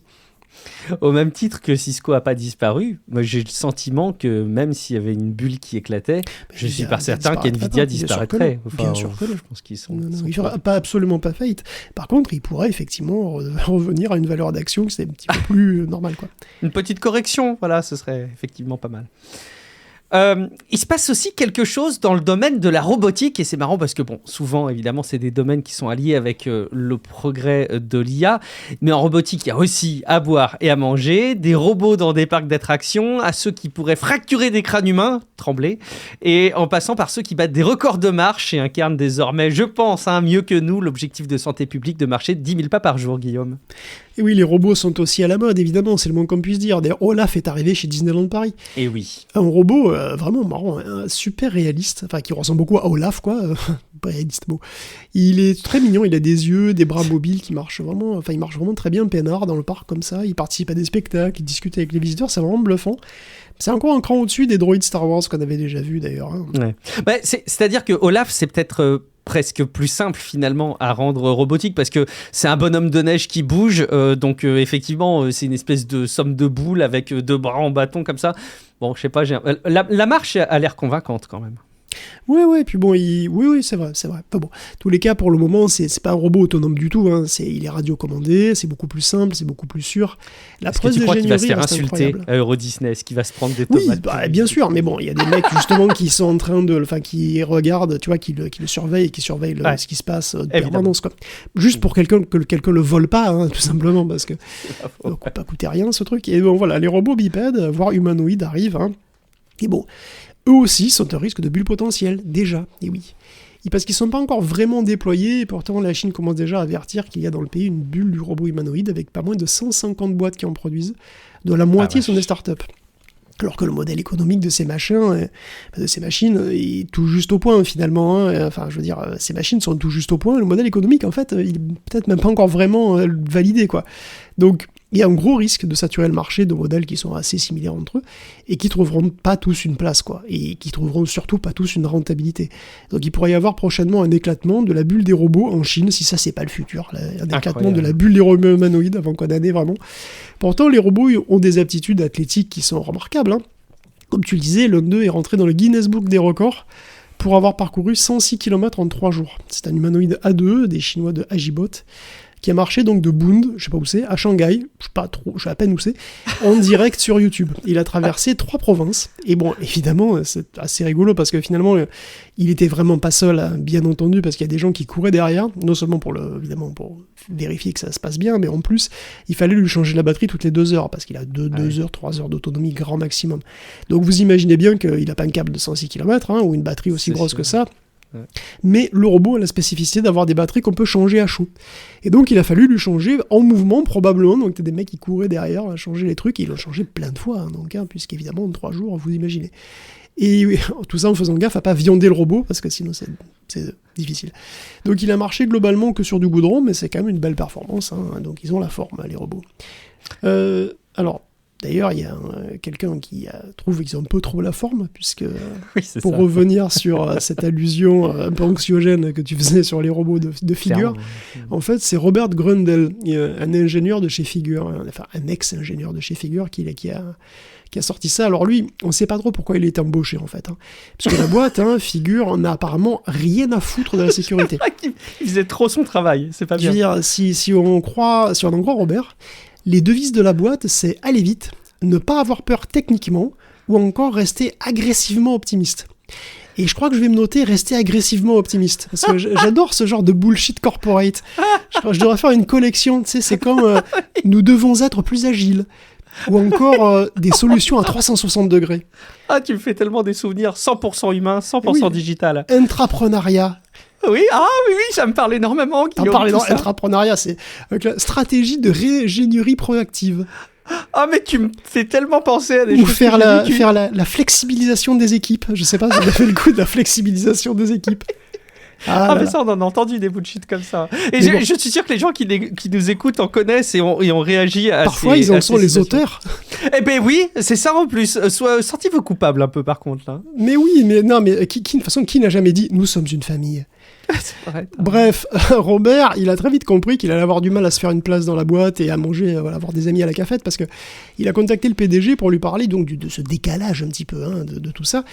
Au même titre que Cisco n'a pas disparu, moi j'ai le sentiment que même s'il y avait une bulle qui éclatait, je ne suis pas certain qu'NVIDIA disparaîtrait. Bien sûr que non. Je pense qu'ils sont... Il ne fera absolument pas faillite. Par contre, il pourrait effectivement revenir à une valeur d'action qui c'est un petit peu plus normal, quoi. Une petite correction, voilà, ce serait effectivement pas mal. Il se passe aussi quelque chose dans le domaine de la robotique, et c'est marrant parce que, bon, souvent, évidemment, c'est des domaines qui sont alliés avec le progrès de l'IA, mais en robotique, il y a aussi à boire et à manger, des robots dans des parcs d'attractions, à ceux qui pourraient fracturer des crânes humains, trembler, et en passant par ceux qui battent des records de marche et incarnent désormais, je pense, mieux que nous, l'objectif de santé publique de marcher de 10 000 pas par jour, Guillaume. Et oui, les robots sont aussi à la mode, évidemment, c'est le moins qu'on puisse dire. D'ailleurs, Olaf est arrivé chez Disneyland Paris. Et oui. Un robot vraiment marrant, super réaliste, enfin qui ressemble beaucoup à Olaf, quoi. Pas réaliste mot. Il est très mignon, il a des yeux, des bras mobiles qui marchent vraiment, enfin il marche vraiment très bien peinard dans le parc comme ça. Il participe à des spectacles, il discute avec les visiteurs, c'est vraiment bluffant. C'est encore un cran au-dessus des droïdes Star Wars qu'on avait déjà vu d'ailleurs. Hein. Ouais. Bah, c'est-à-dire que Olaf, c'est peut-être presque plus simple finalement à rendre robotique parce que c'est un bonhomme de neige qui bouge, donc effectivement c'est une espèce de somme de boules avec deux bras en bâton comme ça. Bon, je sais pas, la marche a l'air convaincante quand même. Ouais, puis bon, oui, c'est vrai. Enfin bon, tous les cas, pour le moment, c'est pas un robot autonome du tout, hein. Il est radiocommandé, c'est beaucoup plus simple, c'est beaucoup plus sûr. Est-ce que tu crois qu'il va se faire insulter à Euro Disney? Est-ce qu'il va se prendre des tomates? Oui, bien sûr, mais bon, il y a des mecs justement qui sont en train qui regardent, tu vois, qui le surveillent et qui surveillent ce qui se passe de permanence, quoi. Juste pour que quelqu'un le vole pas, hein, tout simplement, parce que ça ne va pas coûter rien, ce truc. Et bon, voilà, les robots bipèdes, voire humanoïdes arrivent, hein. Et bon, eux aussi sont un risque de bulle potentielle, déjà, et oui. Et parce qu'ils ne sont pas encore vraiment déployés, et pourtant la Chine commence déjà à avertir qu'il y a dans le pays une bulle du robot humanoïde avec pas moins de 150 boîtes qui en produisent, dont la moitié sont des startups. Alors que le modèle économique de ces machines est tout juste au point finalement. Hein. Enfin, je veux dire, ces machines sont tout juste au point. Le modèle économique, en fait, il est peut-être même pas encore vraiment validé, quoi. Donc, il y a un gros risque de saturer le marché de modèles qui sont assez similaires entre eux et qui trouveront pas tous une place, quoi, et qui trouveront surtout pas tous une rentabilité. Donc il pourrait y avoir prochainement un éclatement de la bulle des robots en Chine, si ça c'est pas le futur, un éclatement de la bulle des robots humanoïdes avant qu'on en ait vraiment. Pourtant les robots ont des aptitudes athlétiques qui sont remarquables, hein. Comme tu le disais, l'un d'eux est rentré dans le Guinness Book des records pour avoir parcouru 106 km en 3 jours. C'est un humanoïde A2, des Chinois de Agibot, qui a marché donc de Bund, je sais pas où c'est, à Shanghai, je sais à peine où c'est, en direct sur YouTube. Il a traversé 3 provinces, et bon, évidemment, c'est assez rigolo, parce que finalement, il était vraiment pas seul, hein, bien entendu, parce qu'il y a des gens qui couraient derrière, non seulement évidemment pour vérifier que ça se passe bien, mais en plus, il fallait lui changer la batterie toutes les 2 heures, parce qu'il a 2 heures, 3 heures d'autonomie grand maximum. Donc vous imaginez bien qu'il n'a pas un câble de 106 km, hein, ou une batterie aussi grosse que ça. Ouais. Mais le robot a la spécificité d'avoir des batteries qu'on peut changer à chaud. Et donc il a fallu lui changer en mouvement probablement, donc t'as des mecs qui couraient derrière à changer les trucs, et ils l'ont changé plein de fois, hein, donc, hein, puisqu'évidemment en 3 jours, vous imaginez. Et tout ça en faisant gaffe à pas viander le robot, parce que sinon c'est difficile. Donc il a marché globalement que sur du goudron, mais c'est quand même une belle performance, hein, donc ils ont la forme, les robots. Alors, d'ailleurs, il y a quelqu'un qui trouve qu'ils ont un peu trop la forme, puisque, pour revenir sur cette allusion un peu anxiogène que tu faisais sur les robots de Figure, en fait, c'est Robert Grundel, un ingénieur de chez Figure, enfin un ex-ingénieur de chez Figure, qui a sorti ça. Alors lui, on ne sait pas trop pourquoi il est embauché, en fait. Hein. Parce que la boîte, hein, Figure, n'a apparemment rien à foutre de la sécurité. Il faisait trop son travail, c'est pas bien. Je veux dire, si on en croit Robert... Les devises de la boîte, c'est aller vite, ne pas avoir peur techniquement, ou encore rester agressivement optimiste. Et je crois que je vais me noter rester agressivement optimiste, parce que j'adore ce genre de bullshit corporate. Je devrais faire une collection, tu sais, c'est comme nous devons être plus agiles, ou encore des solutions à 360 degrés. Ah, tu me fais tellement des souvenirs 100% humain, 100% digital. Intrapreneuriat. Oui, ça me parle énormément. Intrapreneuriat, c'est avec la stratégie de réingénierie proactive. Ah, mais tu me fais tellement penser à des choses. Ou faire la flexibilisation des équipes. Je sais pas si vous avez fait le coup de la flexibilisation des équipes. Mais ça, on en a entendu des bullshit comme ça. Et je suis sûr que les gens qui nous écoutent en connaissent et ont réagi à parfois, ils en sont les auteurs. Eh ben oui, c'est ça en plus. Sentez-vous coupable un peu, par contre, là. Mais oui, mais de toute façon, qui n'a jamais dit « Nous sommes une famille ». Bref, Robert, il a très vite compris qu'il allait avoir du mal à se faire une place dans la boîte et à manger, avoir des amis à la cafette, parce que il a contacté le PDG pour lui parler donc de ce décalage un petit peu de tout ça,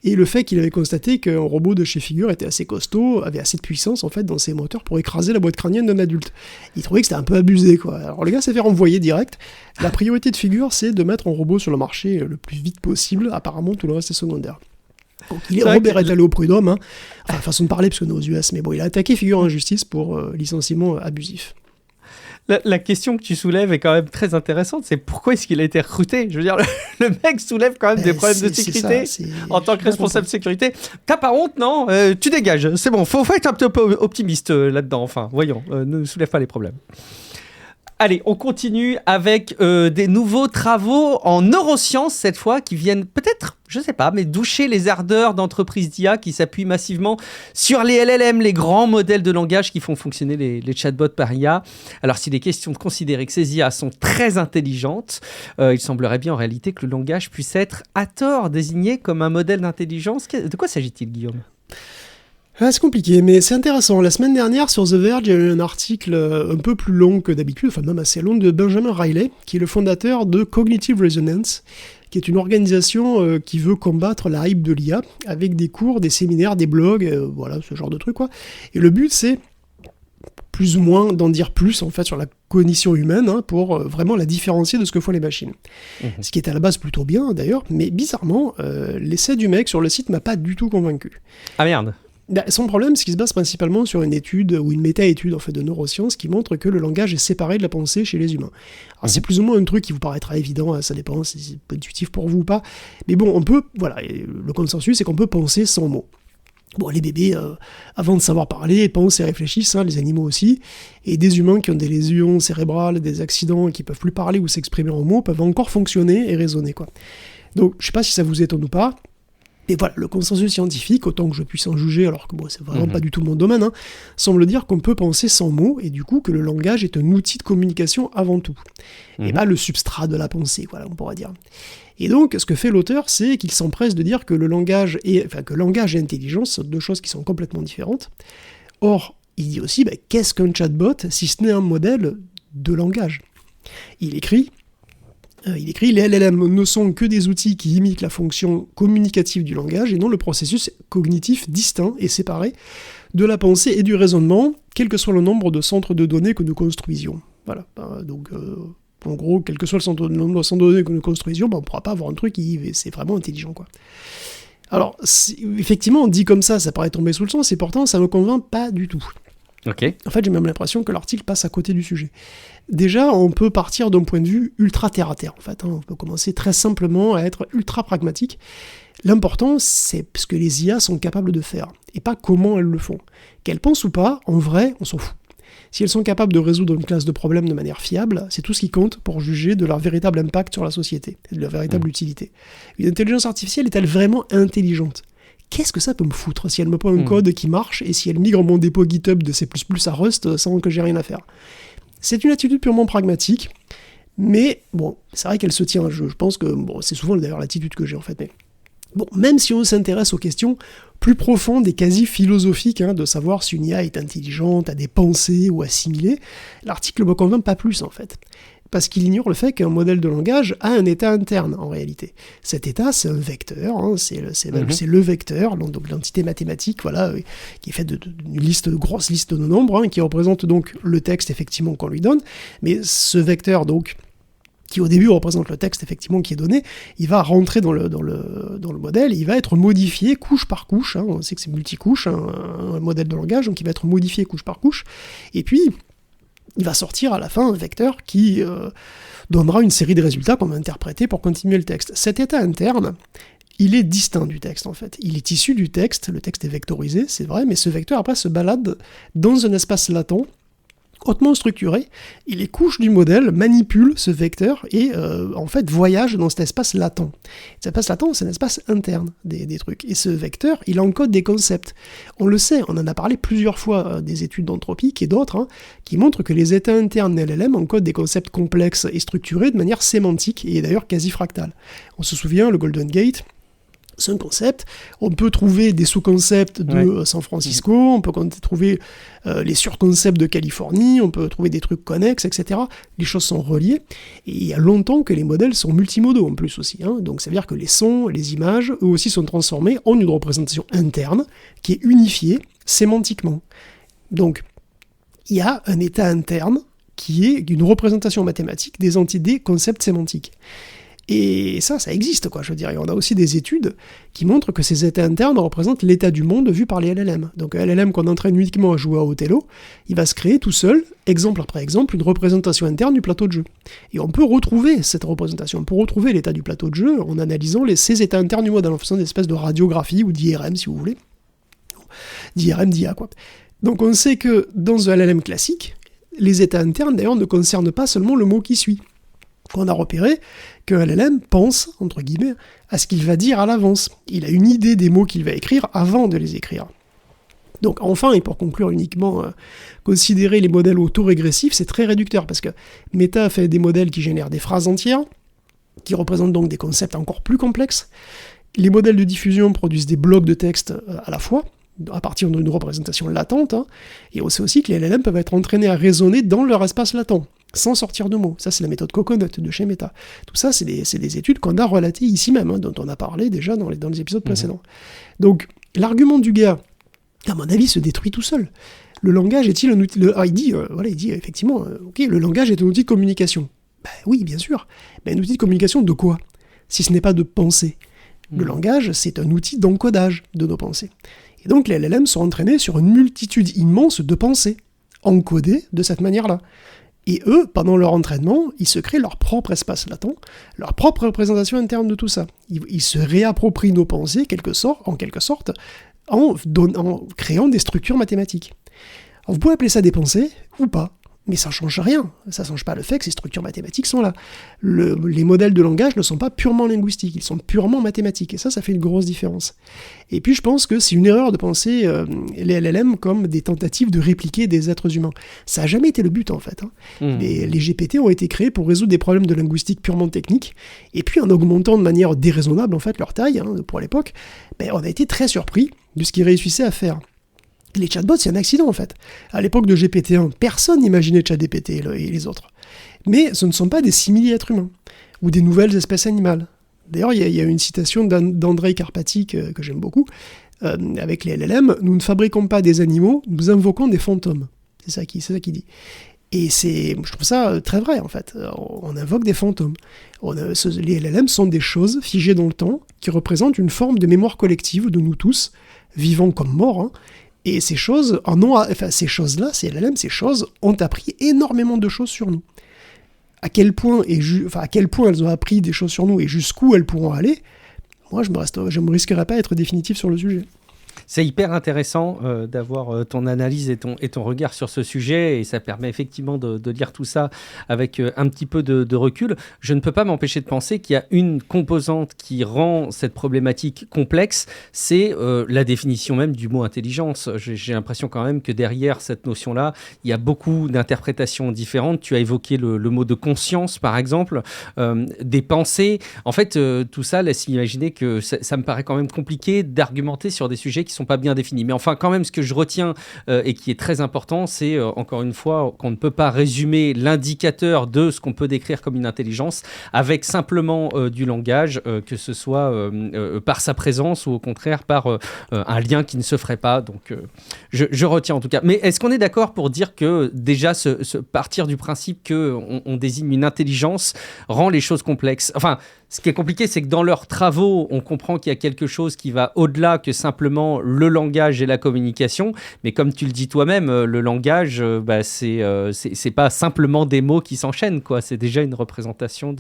et le fait qu'il avait constaté qu'un robot de chez Figure était assez costaud, avait assez de puissance en fait dans ses moteurs pour écraser la boîte crânienne d'un adulte. Il trouvait que c'était un peu abusé, quoi. Alors le gars s'est fait renvoyer direct. La priorité de Figure, c'est de mettre un robot sur le marché le plus vite possible. Apparemment, tout le reste est secondaire. Donc, Robert est allé au prud'homme, enfin, façon de parler, parce qu'on est aux US, mais bon, il a attaqué Figure en justice pour licenciement abusif. La question que tu soulèves est quand même très intéressante, c'est pourquoi est-ce qu'il a été recruté ? Je veux dire, le mec soulève quand même des problèmes de sécurité en tant que responsable de sécurité. T'as pas honte, non ? Tu dégages, c'est bon, faut être un peu optimiste là-dedans, enfin, voyons, ne soulève pas les problèmes. Allez, on continue avec des nouveaux travaux en neurosciences, cette fois, qui viennent peut-être, je sais pas, mais doucher les ardeurs d'entreprises d'IA qui s'appuient massivement sur les LLM, les grands modèles de langage qui font fonctionner les chatbots par IA. Alors, s'il est question de considérer que ces IA sont très intelligentes, il semblerait bien en réalité que le langage puisse être à tort désigné comme un modèle d'intelligence. De quoi s'agit-il, Guillaume ? C'est compliqué, mais c'est intéressant. La semaine dernière, sur The Verge, il y a eu un article un peu plus long que d'habitude, enfin même assez long, de Benjamin Riley, qui est le fondateur de Cognitive Resonance, qui est une organisation qui veut combattre la hype de l'IA, avec des cours, des séminaires, des blogs, voilà, ce genre de trucs, quoi. Et le but, c'est plus ou moins d'en dire plus, en fait, sur la cognition humaine, pour vraiment la différencier de ce que font les machines. Ce qui est à la base plutôt bien, d'ailleurs, mais bizarrement, l'essai du mec sur le site m'a pas du tout convaincu. Ah merde. Son problème, c'est qu'il se base principalement sur une étude, ou une méta-étude en fait, de neurosciences qui montre que le langage est séparé de la pensée chez les humains. Alors c'est plus ou moins un truc qui vous paraîtra évident, ça dépend si c'est intuitif pour vous ou pas, mais bon, on peut, voilà, le consensus c'est qu'on peut penser sans mots. Bon, les bébés, avant de savoir parler, pensent et réfléchissent, les animaux aussi, et des humains qui ont des lésions cérébrales, des accidents, et qui peuvent plus parler ou s'exprimer en mots, peuvent encore fonctionner et raisonner, quoi. Donc, je sais pas si ça vous étonne ou pas, et voilà, le consensus scientifique, autant que je puisse en juger, alors que bon, c'est vraiment pas du tout mon domaine, semble dire qu'on peut penser sans mots, et du coup que le langage est un outil de communication avant tout. Et pas le substrat de la pensée, voilà, on pourrait dire. Et donc, ce que fait l'auteur, c'est qu'il s'empresse de dire que langage et intelligence sont deux choses qui sont complètement différentes. Or, il dit aussi, qu'est-ce qu'un chatbot si ce n'est un modèle de langage ? Il écrit, les LLM ne sont que des outils qui imitent la fonction communicative du langage et non le processus cognitif distinct et séparé de la pensée et du raisonnement, quel que soit le nombre de centres de données que nous construisions. Voilà, donc en gros, quel que soit le nombre de centres de données que nous construisions, on ne pourra pas avoir un truc qui c'est vraiment intelligent, quoi. Alors, effectivement, dit comme ça paraît tomber sous le sens, et pourtant ça ne me convainc pas du tout. Okay. En fait, j'ai même l'impression que l'article passe à côté du sujet. Déjà, on peut partir d'un point de vue ultra terre-à-terre, en fait. On peut commencer très simplement à être ultra pragmatique. L'important, c'est ce que les IA sont capables de faire, et pas comment elles le font. Qu'elles pensent ou pas, en vrai, on s'en fout. Si elles sont capables de résoudre une classe de problèmes de manière fiable, c'est tout ce qui compte pour juger de leur véritable impact sur la société, et de leur véritable utilité. Une intelligence artificielle est-elle vraiment intelligente ? Qu'est-ce que ça peut me foutre si elle me prend un code qui marche et si elle migre mon dépôt GitHub de C++ à Rust sans que j'ai rien à faire ? C'est une attitude purement pragmatique, mais bon, c'est vrai qu'elle se tient. Je pense que c'est souvent d'ailleurs l'attitude que j'ai en fait. Mais bon, même si on s'intéresse aux questions plus profondes et quasi philosophiques de savoir si une IA est intelligente, a des pensées ou assimilées, l'article ne me convainc pas plus en fait. Parce qu'il ignore le fait qu'un modèle de langage a un état interne, en réalité. Cet état, c'est un vecteur, c'est le vecteur, donc l'entité mathématique, voilà, qui est faite d'une grosse liste de nombres, qui représente donc le texte, effectivement, qu'on lui donne, mais ce vecteur, donc, qui au début représente le texte, effectivement, qui est donné, il va rentrer dans le modèle, il va être modifié couche par couche, on sait que c'est multicouche, un modèle de langage, donc il va être modifié couche par couche, et puis il va sortir à la fin un vecteur qui donnera une série de résultats qu'on va interpréter pour continuer le texte. Cet état interne, il est distinct du texte en fait. Il est issu du texte, le texte est vectorisé, c'est vrai, mais ce vecteur après se balade dans un espace latent, hautement structuré, et les couches du modèle manipulent ce vecteur et en fait voyagent dans cet espace latent. Cet espace latent, c'est un espace interne des trucs. Et ce vecteur, il encode des concepts. On le sait, on en a parlé plusieurs fois des études d'anthropique et d'autres, qui montrent que les états internes LLM encodent des concepts complexes et structurés de manière sémantique et d'ailleurs quasi fractale. On se souvient, le Golden Gate, C'est un concept. On peut trouver des sous-concepts de San Francisco, on peut trouver les sur-concepts de Californie, on peut trouver des trucs connexes, etc. Les choses sont reliées. Et il y a longtemps que les modèles sont multimodaux en plus aussi. Donc ça veut dire que les sons, les images, eux aussi sont transformés en une représentation interne qui est unifiée sémantiquement. Donc il y a un état interne qui est une représentation mathématique des concepts sémantiques. Et ça existe, quoi, je veux dire. Et on a aussi des études qui montrent que ces états internes représentent l'état du monde vu par les LLM. Donc un LLM qu'on entraîne uniquement à jouer à Othello, il va se créer tout seul, exemple après exemple, une représentation interne du plateau de jeu. Et on peut retrouver cette représentation, on peut retrouver l'état du plateau de jeu en analysant ces états internes du modèle, en faisant des espèces de radiographie ou d'IRM, si vous voulez. D'IRM, d'IA, quoi. Donc on sait que dans un LLM classique, les états internes, d'ailleurs, ne concernent pas seulement le mot qui suit. On a repéré qu'un LLM pense, entre guillemets, à ce qu'il va dire à l'avance. Il a une idée des mots qu'il va écrire avant de les écrire. Donc enfin, et pour conclure uniquement, considérer les modèles autorégressifs, c'est très réducteur, parce que Meta fait des modèles qui génèrent des phrases entières, qui représentent donc des concepts encore plus complexes. Les modèles de diffusion produisent des blocs de texte à la fois, à partir d'une représentation latente, et on sait aussi que les LLM peuvent être entraînés à raisonner dans leur espace latent, sans sortir de mots. Ça, c'est la méthode Coconut de chez Meta. Tout ça, c'est des études qu'on a relatées ici même, dont on a parlé déjà dans les épisodes précédents. Donc, l'argument du gars, à mon avis, se détruit tout seul. Le langage est-il un outil... il dit effectivement, le langage est un outil de communication. Ben oui, bien sûr. Mais un outil de communication de quoi ? Si ce n'est pas de pensée. Le langage, c'est un outil d'encodage de nos pensées. Et donc, les LLM sont entraînés sur une multitude immense de pensées, encodées de cette manière-là. Et eux, pendant leur entraînement, ils se créent leur propre espace latent, leur propre représentation interne de tout ça. Ils se réapproprient nos pensées, en quelque sorte, en créant des structures mathématiques. Alors, vous pouvez appeler ça des pensées, ou pas, mais ça ne change rien. Ça ne change pas le fait que ces structures mathématiques sont là. Les modèles de langage ne sont pas purement linguistiques, ils sont purement mathématiques, et ça fait une grosse différence. Et puis je pense que c'est une erreur de penser les LLM comme des tentatives de répliquer des êtres humains. Ça n'a jamais été le but, en fait. Les GPT ont été créés pour résoudre des problèmes de linguistique purement techniques, et puis en augmentant de manière déraisonnable, en fait, leur taille, pour l'époque, on a été très surpris de ce qu'ils réussissaient à faire. Les chatbots, c'est un accident, en fait. À l'époque de GPT-1, personne n'imaginait ChatGPT et les autres. Mais ce ne sont pas des simili-êtres humains, ou des nouvelles espèces animales. D'ailleurs, il y a une citation d'Andrei Karpathy que j'aime beaucoup, avec les LLM, « Nous ne fabriquons pas des animaux, nous invoquons des fantômes ». C'est ça qu'il dit. Et je trouve ça très vrai, en fait. On invoque des fantômes. Les LLM sont des choses figées dans le temps, qui représentent une forme de mémoire collective de nous tous, vivants comme morts, et ces choses, ces choses-là, ces LLM, ces choses ont appris énormément de choses sur nous. À quel point elles ont appris des choses sur nous et jusqu'où elles pourront aller, moi, je me risquerais pas à être définitif sur le sujet. C'est hyper intéressant d'avoir ton analyse et ton regard sur ce sujet, et ça permet effectivement de lire tout ça avec un petit peu de recul. Je ne peux pas m'empêcher de penser qu'il y a une composante qui rend cette problématique complexe, c'est la définition même du mot intelligence. J'ai l'impression quand même que derrière cette notion-là, il y a beaucoup d'interprétations différentes. Tu as évoqué le mot de conscience, par exemple, des pensées. En fait, tout ça laisse imaginer que ça me paraît quand même compliqué d'argumenter sur des sujets qui sont pas bien définis. Mais enfin, quand même, ce que je retiens et qui est très important, c'est encore une fois qu'on ne peut pas résumer l'indicateur de ce qu'on peut décrire comme une intelligence avec simplement du langage, que ce soit par sa présence ou au contraire par un lien qui ne se ferait pas. Donc, je retiens en tout cas. Mais est-ce qu'on est d'accord pour dire que déjà partir du principe qu'on désigne une intelligence rend les choses complexes? Enfin, ce qui est compliqué, c'est que dans leurs travaux, on comprend qu'il y a quelque chose qui va au-delà que simplement le langage et la communication. Mais comme tu le dis toi-même, le langage, c'est pas simplement des mots qui s'enchaînent, quoi. C'est déjà une représentation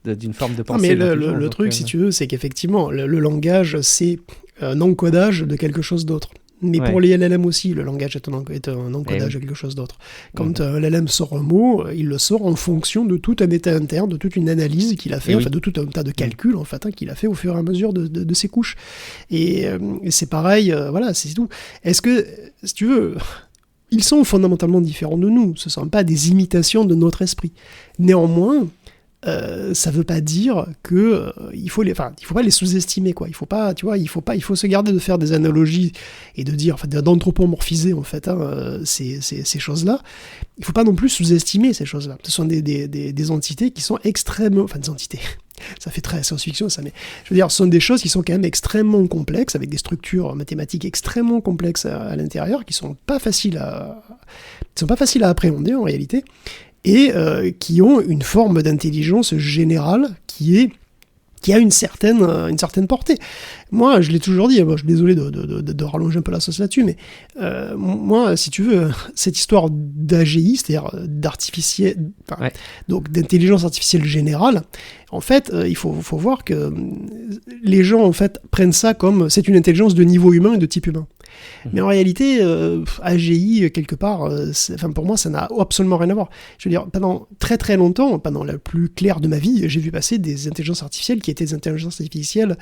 d'une forme de pensée. Mais le truc, si tu veux, c'est qu'effectivement, le langage, c'est un encodage de quelque chose d'autre. Mais pour les LLM aussi, le langage est un encodage de quelque chose d'autre. Quand un LLM sort un mot, il le sort en fonction de tout un état interne, de toute une analyse qu'il a fait, de tout un tas de calculs en fait, qu'il a fait au fur et à mesure de ses couches. Et c'est pareil, voilà, c'est tout. Est-ce que, si tu veux, ils sont fondamentalement différents de nous, ce ne sont pas des imitations de notre esprit. Néanmoins, ça veut pas dire que il faut pas les sous-estimer, quoi. Il faut se garder de faire des analogies et de dire, d'anthropomorphiser en fait ces choses-là. Il faut pas non plus sous-estimer ces choses-là. Ce sont des entités qui sont extrêmement, des entités. Ça fait très science-fiction ça, mais je veux dire, ce sont des choses qui sont quand même extrêmement complexes, avec des structures mathématiques extrêmement complexes à l'intérieur, qui sont pas faciles à appréhender en réalité. Et qui ont une forme d'intelligence générale qui a une certaine portée. Moi, je l'ai toujours dit, je suis désolé de rallonger un peu la sauce là-dessus, mais moi, si tu veux, cette histoire d'AGI, c'est-à-dire donc d'intelligence artificielle générale, en fait, il faut voir que les gens en fait prennent ça comme c'est une intelligence de niveau humain et de type humain. Mais en réalité, AGI, quelque part, pour moi, ça n'a absolument rien à voir. Je veux dire, pendant très très longtemps, pendant la plus claire de ma vie, j'ai vu passer des intelligences artificielles qui étaient des intelligences artificielles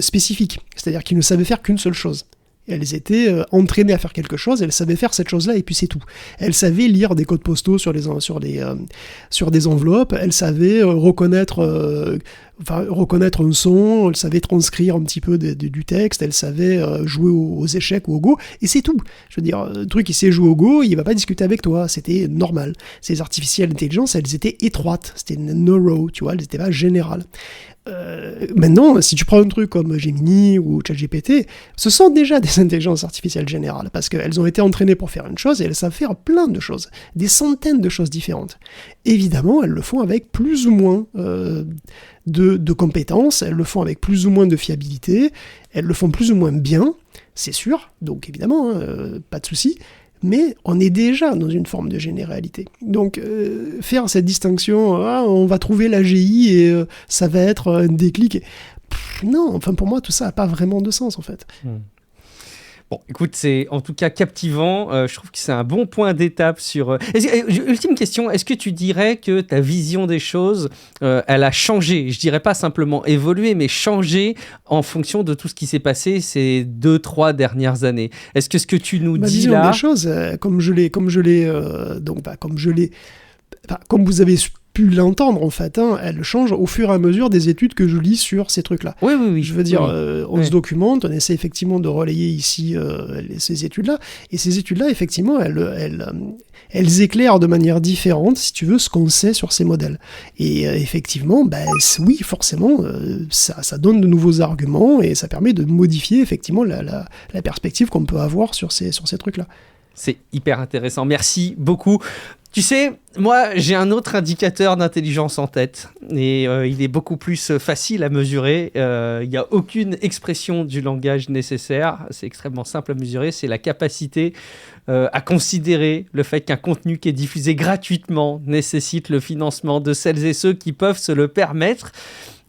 spécifiques. C'est-à-dire qu'ils ne savaient faire qu'une seule chose. Elles étaient entraînées à faire quelque chose, elles savaient faire cette chose-là et puis c'est tout. Elles savaient lire des codes postaux sur des enveloppes, elles savaient reconnaître un son, elles savaient transcrire un petit peu du texte, elles savaient jouer aux échecs ou au go, et c'est tout. Je veux dire, un truc qui sait jouer au go, il va pas discuter avec toi, c'était normal. Ces artificielles d'intelligence, elles étaient étroites, c'était neuro, tu vois, elles n'étaient pas générales. Maintenant, si tu prends un truc comme Gemini ou ChatGPT, ce sont déjà des intelligences artificielles générales, parce qu'elles ont été entraînées pour faire une chose et elles savent faire plein de choses, des centaines de choses différentes. Évidemment, elles le font avec plus ou moins de compétences, elles le font avec plus ou moins de fiabilité, elles le font plus ou moins bien, c'est sûr, donc évidemment, pas de souci. Mais on est déjà dans une forme de généralité. Donc, faire cette distinction, on va trouver l'AGI et ça va être un déclic. Non, pour moi, tout ça n'a pas vraiment de sens, en fait. Bon, écoute, c'est en tout cas captivant. Je trouve que c'est un bon point d'étape sur... Ultime question, est-ce que tu dirais que ta vision des choses, elle a changé? Je dirais pas simplement évolué, mais changé en fonction de tout ce qui s'est passé ces 2-3 dernières années. Est-ce que ce que tu nous dis là... Ma vision des choses, comme vous avez pu l'entendre en fait, elle change au fur et à mesure des études que je lis sur ces trucs-là. Oui. Je veux dire, on se documente, on essaie effectivement de relayer ici ces études-là, et ces études-là, effectivement, elles éclairent de manière différente, si tu veux, ce qu'on sait sur ces modèles. Et effectivement, oui, forcément, ça donne de nouveaux arguments, et ça permet de modifier effectivement la perspective qu'on peut avoir sur ces trucs-là. C'est hyper intéressant, merci beaucoup. Tu sais, moi, j'ai un autre indicateur d'intelligence en tête et il est beaucoup plus facile à mesurer. Il n'y a aucune expression du langage nécessaire. C'est extrêmement simple à mesurer. C'est la capacité à considérer le fait qu'un contenu qui est diffusé gratuitement nécessite le financement de celles et ceux qui peuvent se le permettre.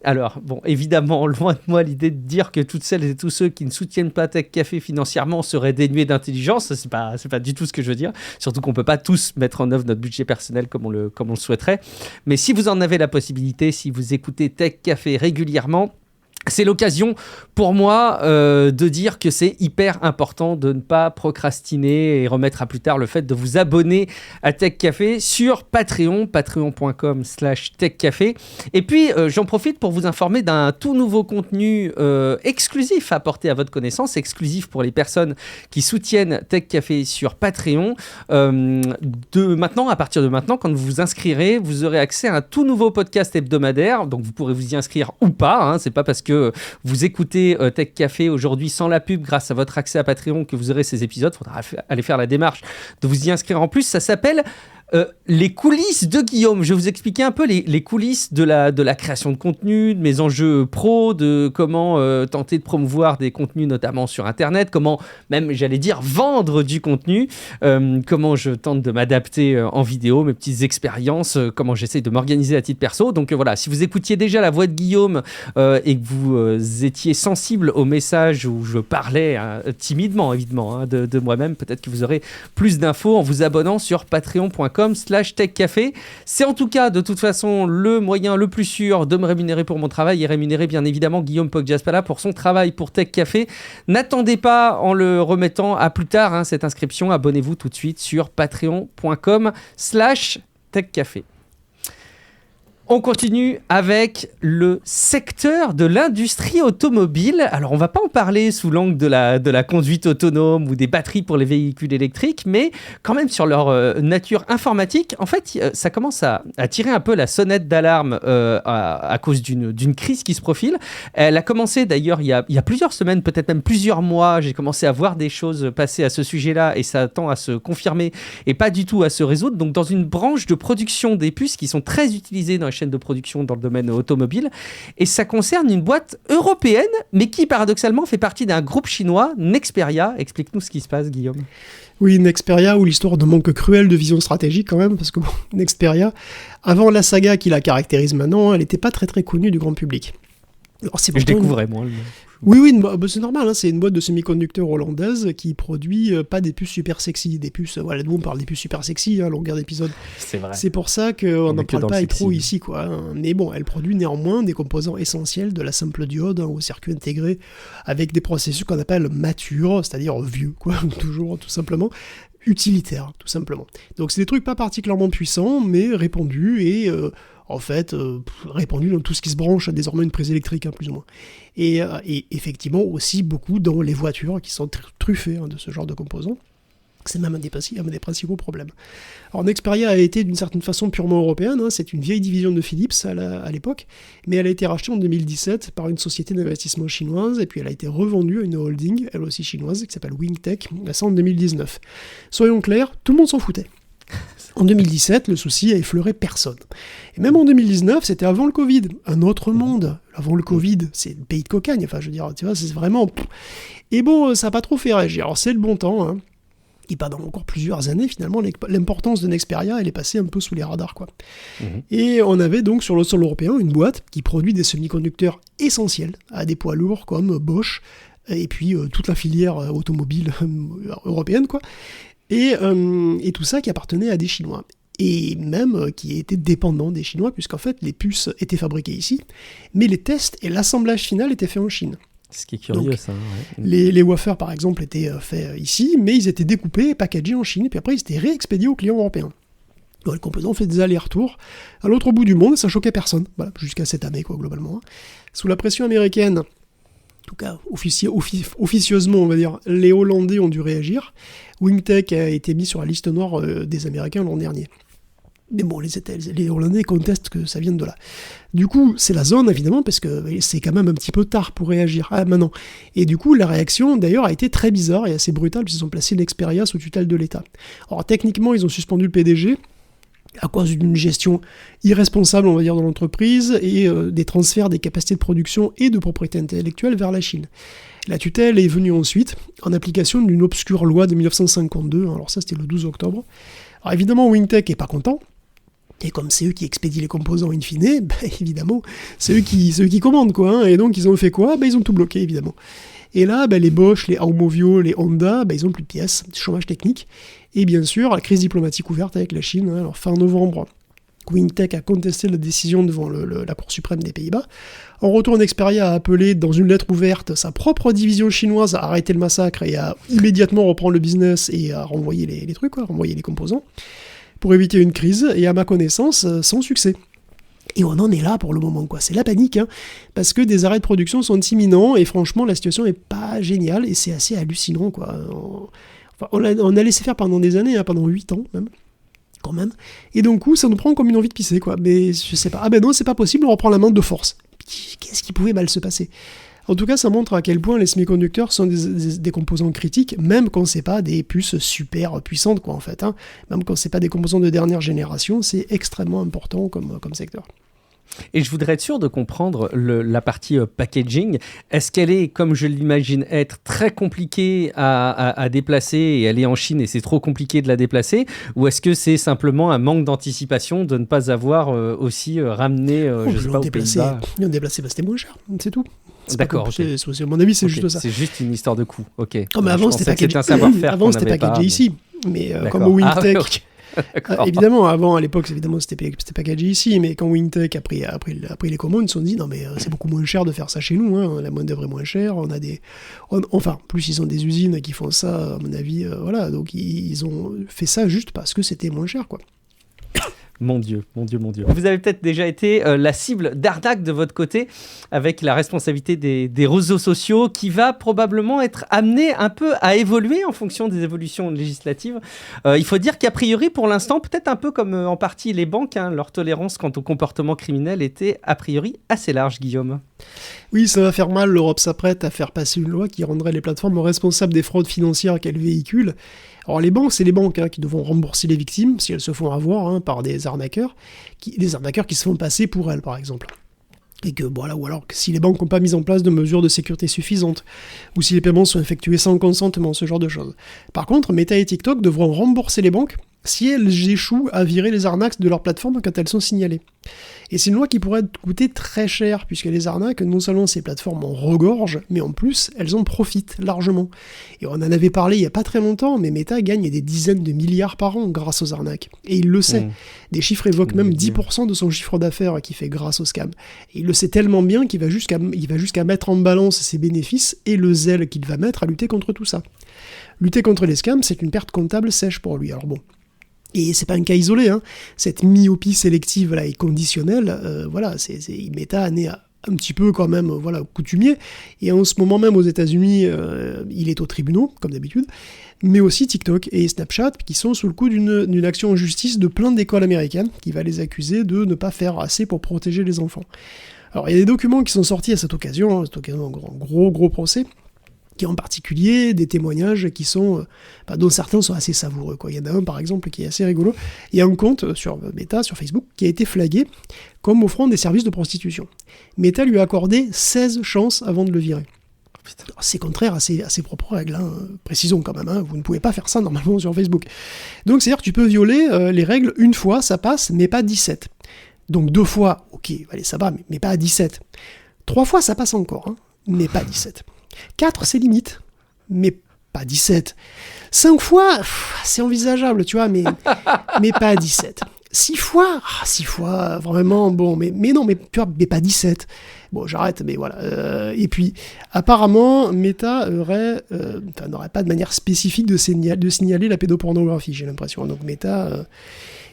Alors, bon, évidemment, loin de moi l'idée de dire que toutes celles et tous ceux qui ne soutiennent pas Tech Café financièrement seraient dénués d'intelligence. C'est pas du tout ce que je veux dire. Surtout qu'on peut pas tous mettre en œuvre notre budget personnel comme on le souhaiterait. Mais si vous en avez la possibilité, si vous écoutez Tech Café régulièrement, c'est l'occasion pour moi de dire que c'est hyper important de ne pas procrastiner et remettre à plus tard le fait de vous abonner à Tech Café sur Patreon, patreon.com/techcafé. Et puis j'en profite pour vous informer d'un tout nouveau contenu exclusif à porter à votre connaissance, exclusif pour les personnes qui soutiennent Tech Café sur Patreon. À partir de maintenant, quand vous vous inscrirez, vous aurez accès à un tout nouveau podcast hebdomadaire. Donc vous pourrez vous y inscrire ou pas, c'est pas parce que vous écoutez Tech Café aujourd'hui sans la pub grâce à votre accès à Patreon que vous aurez ces épisodes. Il faudra aller faire la démarche de vous y inscrire en plus. Ça s'appelle les coulisses de Guillaume. Je vais vous expliquer un peu les coulisses de la création de contenu, de mes enjeux pro, de comment tenter de promouvoir des contenus notamment sur Internet, comment même, j'allais dire, vendre du contenu, comment je tente de m'adapter en vidéo, mes petites expériences, comment j'essaie de m'organiser à titre perso. Donc voilà, si vous écoutiez déjà la voix de Guillaume et que vous étiez sensible au message où je parlais timidement, évidemment, de moi-même, peut-être que vous aurez plus d'infos en vous abonnant sur patreon.com/techcafé. C'est en tout cas, de toute façon, le moyen le plus sûr de me rémunérer pour mon travail et rémunérer bien évidemment Guillaume Poggiaspala pour son travail pour Tech Café. N'attendez pas en le remettant à plus tard cette inscription. Abonnez-vous tout de suite sur patreon.com/techcafé. On continue avec le secteur de l'industrie automobile. Alors, on ne va pas en parler sous l'angle de la conduite autonome ou des batteries pour les véhicules électriques, mais quand même sur leur nature informatique. En fait, ça commence à tirer un peu la sonnette d'alarme à cause d'une crise qui se profile. Elle a commencé d'ailleurs il y a plusieurs semaines, peut-être même plusieurs mois. J'ai commencé à voir des choses passer à ce sujet-là et ça tend à se confirmer et pas du tout à se résoudre. Donc, dans une branche de production des puces qui sont très utilisées dans les chaînes de production dans le domaine automobile. Et ça concerne une boîte européenne, mais qui paradoxalement fait partie d'un groupe chinois, Nexperia. Explique-nous ce qui se passe, Guillaume. Oui, Nexperia, ou l'histoire de manque cruel de vision stratégique quand même, parce que bon, Nexperia, avant la saga qui la caractérise maintenant, elle n'était pas très très connue du grand public. Alors, je découvrais moi. Oui, c'est normal, hein, c'est une boîte de semi-conducteurs hollandaise qui produit pas des puces super sexy, des puces, voilà, nous on parle des puces super sexy, hein, longueur d'épisode. C'est vrai. C'est pour ça qu'on n'en parle pas trop ici, quoi. Hein. Mais bon, elle produit néanmoins des composants essentiels de la simple diode au circuit intégré avec des processus qu'on appelle matures, c'est-à-dire vieux, quoi, toujours tout simplement. Utilitaires, tout simplement. Donc c'est des trucs pas particulièrement puissants, mais répandus et en fait répandus dans tout ce qui se branche à désormais une prise électrique, hein, plus ou moins. Et effectivement aussi beaucoup dans les voitures qui sont truffées de ce genre de composants. C'est même un des principaux problèmes. Alors Nexperia a été d'une certaine façon purement européenne, hein, c'est une vieille division de Philips à l'époque, mais elle a été rachetée en 2017 par une société d'investissement chinoise, et puis elle a été revendue à une holding, elle aussi chinoise, qui s'appelle Wingtech, ça en 2019. Soyons clairs, tout le monde s'en foutait. En 2017, le souci a effleuré personne. Et même en 2019, c'était avant le Covid, un autre monde. Avant le Covid, c'est le pays de cocagne, enfin je veux dire, tu vois, c'est vraiment... Et bon, ça n'a pas trop fait réagir, alors c'est le bon temps, hein. Et pendant encore plusieurs années, finalement, l'importance de Nexperia, elle est passée un peu sous les radars, quoi. Et on avait donc sur le sol européen une boîte qui produit des semi-conducteurs essentiels à des poids lourds comme Bosch, et puis toute la filière automobile européenne, quoi. Et tout ça qui appartenait à des Chinois. Et même qui étaient dépendants des Chinois, puisqu'en fait, les puces étaient fabriquées ici, mais les tests et l'assemblage final étaient faits en Chine. Ce qui est curieux, donc, ça. Ouais. Les wafers, par exemple, étaient faits ici, mais ils étaient découpés et packagés en Chine, et puis après, ils étaient réexpédiés aux clients européens. Donc, les composants ont fait des allers-retours à l'autre bout du monde, et ça choquait personne. Voilà, jusqu'à cette année, quoi, globalement. Sous la pression américaine, en tout cas, officieusement, on va dire, les Hollandais ont dû réagir. Wingtech a été mis sur la liste noire des Américains l'an dernier. Mais bon, les Hollandais contestent que ça vienne de là. Du coup, c'est la zone, évidemment, parce que c'est quand même un petit peu tard pour réagir. Ah, maintenant. Et du coup, la réaction, d'ailleurs, a été très bizarre et assez brutale, puisqu'ils ont placé Nexperia sous tutelle de l'État. Alors, techniquement, ils ont suspendu le PDG, à cause d'une gestion irresponsable, on va dire, de l'entreprise, et des transferts des capacités de production et de propriété intellectuelle vers la Chine. La tutelle est venue ensuite, en application d'une obscure loi de 1952, alors ça, c'était le 12 octobre. Alors évidemment, Wingtech n'est pas content, et comme c'est eux qui expédient les composants in fine, évidemment, c'est eux qui commandent, quoi. Hein, et donc, ils ont fait quoi ? Ils ont tout bloqué, évidemment. Et là, les Bosch, les Aumovio, les Honda, ils ont plus de pièces, chômage technique. Et bien sûr, la crise diplomatique ouverte avec la Chine. Alors, fin novembre, Wingtech a contesté la décision devant la Cour suprême des Pays-Bas. En retour, Nexperia a appelé, dans une lettre ouverte, sa propre division chinoise à arrêter le massacre et à immédiatement reprendre le business et à renvoyer les trucs, quoi, renvoyer les composants, pour éviter une crise, et à ma connaissance, sans succès. Et on en est là pour le moment, quoi. C'est la panique, hein, parce que des arrêts de production sont imminents, et franchement, la situation est pas géniale, et c'est assez hallucinant, quoi. On a laissé faire pendant des années, hein, pendant 8 ans, même. Quand même. Et donc, ça nous prend comme une envie de pisser, quoi. Mais je sais pas. Ah ben non, c'est pas possible, on reprend la main de force. Qu'est-ce qui pouvait mal se passer ? En tout cas, ça montre à quel point les semi-conducteurs sont des composants critiques, même quand c'est pas des puces super puissantes, quoi, en fait. Hein. Même quand c'est pas des composants de dernière génération, c'est extrêmement important comme secteur. Et je voudrais être sûr de comprendre la partie packaging. Est-ce qu'elle est, comme je l'imagine être, très compliquée à déplacer et elle est en Chine et c'est trop compliqué de la déplacer, ou est-ce que c'est simplement un manque d'anticipation de ne pas avoir aussi ramené, je sais pas, aux Pays-Bas ? Ils ont déplacé, c'était moins cher, c'est tout. D'accord. Okay. À mon avis, c'est juste ça. C'est juste une histoire de coût. Ok. Oh, mais avant, c'était packagé ici. Mais comme Wingtech. Okay. Évidemment, avant, à l'époque, c'était packagé ici, mais quand Wingtech a pris les commandes, ils se sont dit non, mais c'est beaucoup moins cher de faire ça chez nous, hein, la main-d'œuvre est moins chère, plus ils ont des usines qui font ça, à mon avis, voilà, donc ils ont fait ça juste parce que c'était moins cher, quoi. Mon Dieu. Vous avez peut-être déjà été la cible d'arnaque de votre côté avec la responsabilité des réseaux sociaux qui va probablement être amenée un peu à évoluer en fonction des évolutions législatives. Il faut dire qu'a priori, pour l'instant, peut-être un peu comme en partie les banques, leur tolérance quant au comportement criminel était a priori assez large, Guillaume. Oui, ça va faire mal. L'Europe s'apprête à faire passer une loi qui rendrait les plateformes responsables des fraudes financières qu'elles véhiculent. Alors les banques, c'est les banques qui devront rembourser les victimes si elles se font avoir par des arnaqueurs qui se font passer pour elles, par exemple. Et que voilà, ou alors que si les banques n'ont pas mis en place de mesures de sécurité suffisantes, ou si les paiements sont effectués sans consentement, ce genre de choses. Par contre, Meta et TikTok devront rembourser les banques si elles échouent à virer les arnaques de leur plateforme quand elles sont signalées. Et c'est une loi qui pourrait coûter très cher, puisque les arnaques, non seulement ces plateformes en regorgent, mais en plus, elles en profitent largement. Et on en avait parlé il n'y a pas très longtemps, mais Meta gagne des dizaines de milliards par an grâce aux arnaques. Et il le sait. Des chiffres évoquent même 10% de son chiffre d'affaires qui fait grâce aux scams. Et il le sait tellement bien qu'il va jusqu'à mettre en balance ses bénéfices et le zèle qu'il va mettre à lutter contre tout ça. Lutter contre les scams, c'est une perte comptable sèche pour lui. Alors bon. Et c'est pas un cas isolé, cette myopie sélective là et conditionnelle, Meta en est un petit peu quand même coutumier, et en ce moment même aux États-Unis, il est aux tribunaux, comme d'habitude, mais aussi TikTok et Snapchat qui sont sous le coup d'une action en justice de plein d'écoles américaines qui va les accuser de ne pas faire assez pour protéger les enfants. Alors il y a des documents qui sont sortis à cette occasion, un gros procès, qui en particulier des témoignages qui sont, dont certains sont assez savoureux. Il y en a un par exemple qui est assez rigolo. Il y a un compte sur Meta, sur Facebook, qui a été flagué comme offrant des services de prostitution. Meta lui a accordé 16 chances avant de le virer. Alors, c'est contraire à ses propres règles, précisons quand même, vous ne pouvez pas faire ça normalement sur Facebook. Donc c'est-à-dire que tu peux violer les règles une fois, ça passe, mais pas 17. Donc 2 fois, ok, allez ça va, mais pas à 17. 3 fois ça passe encore, mais pas 17. 4, c'est limite, mais pas 17. 5 fois, c'est envisageable, tu vois, mais pas 17. 6 fois, vraiment, bon, mais non, mais tu vois, mais pas 17. Bon, j'arrête, mais voilà. Et puis, apparemment, Meta n'aurait pas de manière spécifique de signaler la pédopornographie, j'ai l'impression. Donc Meta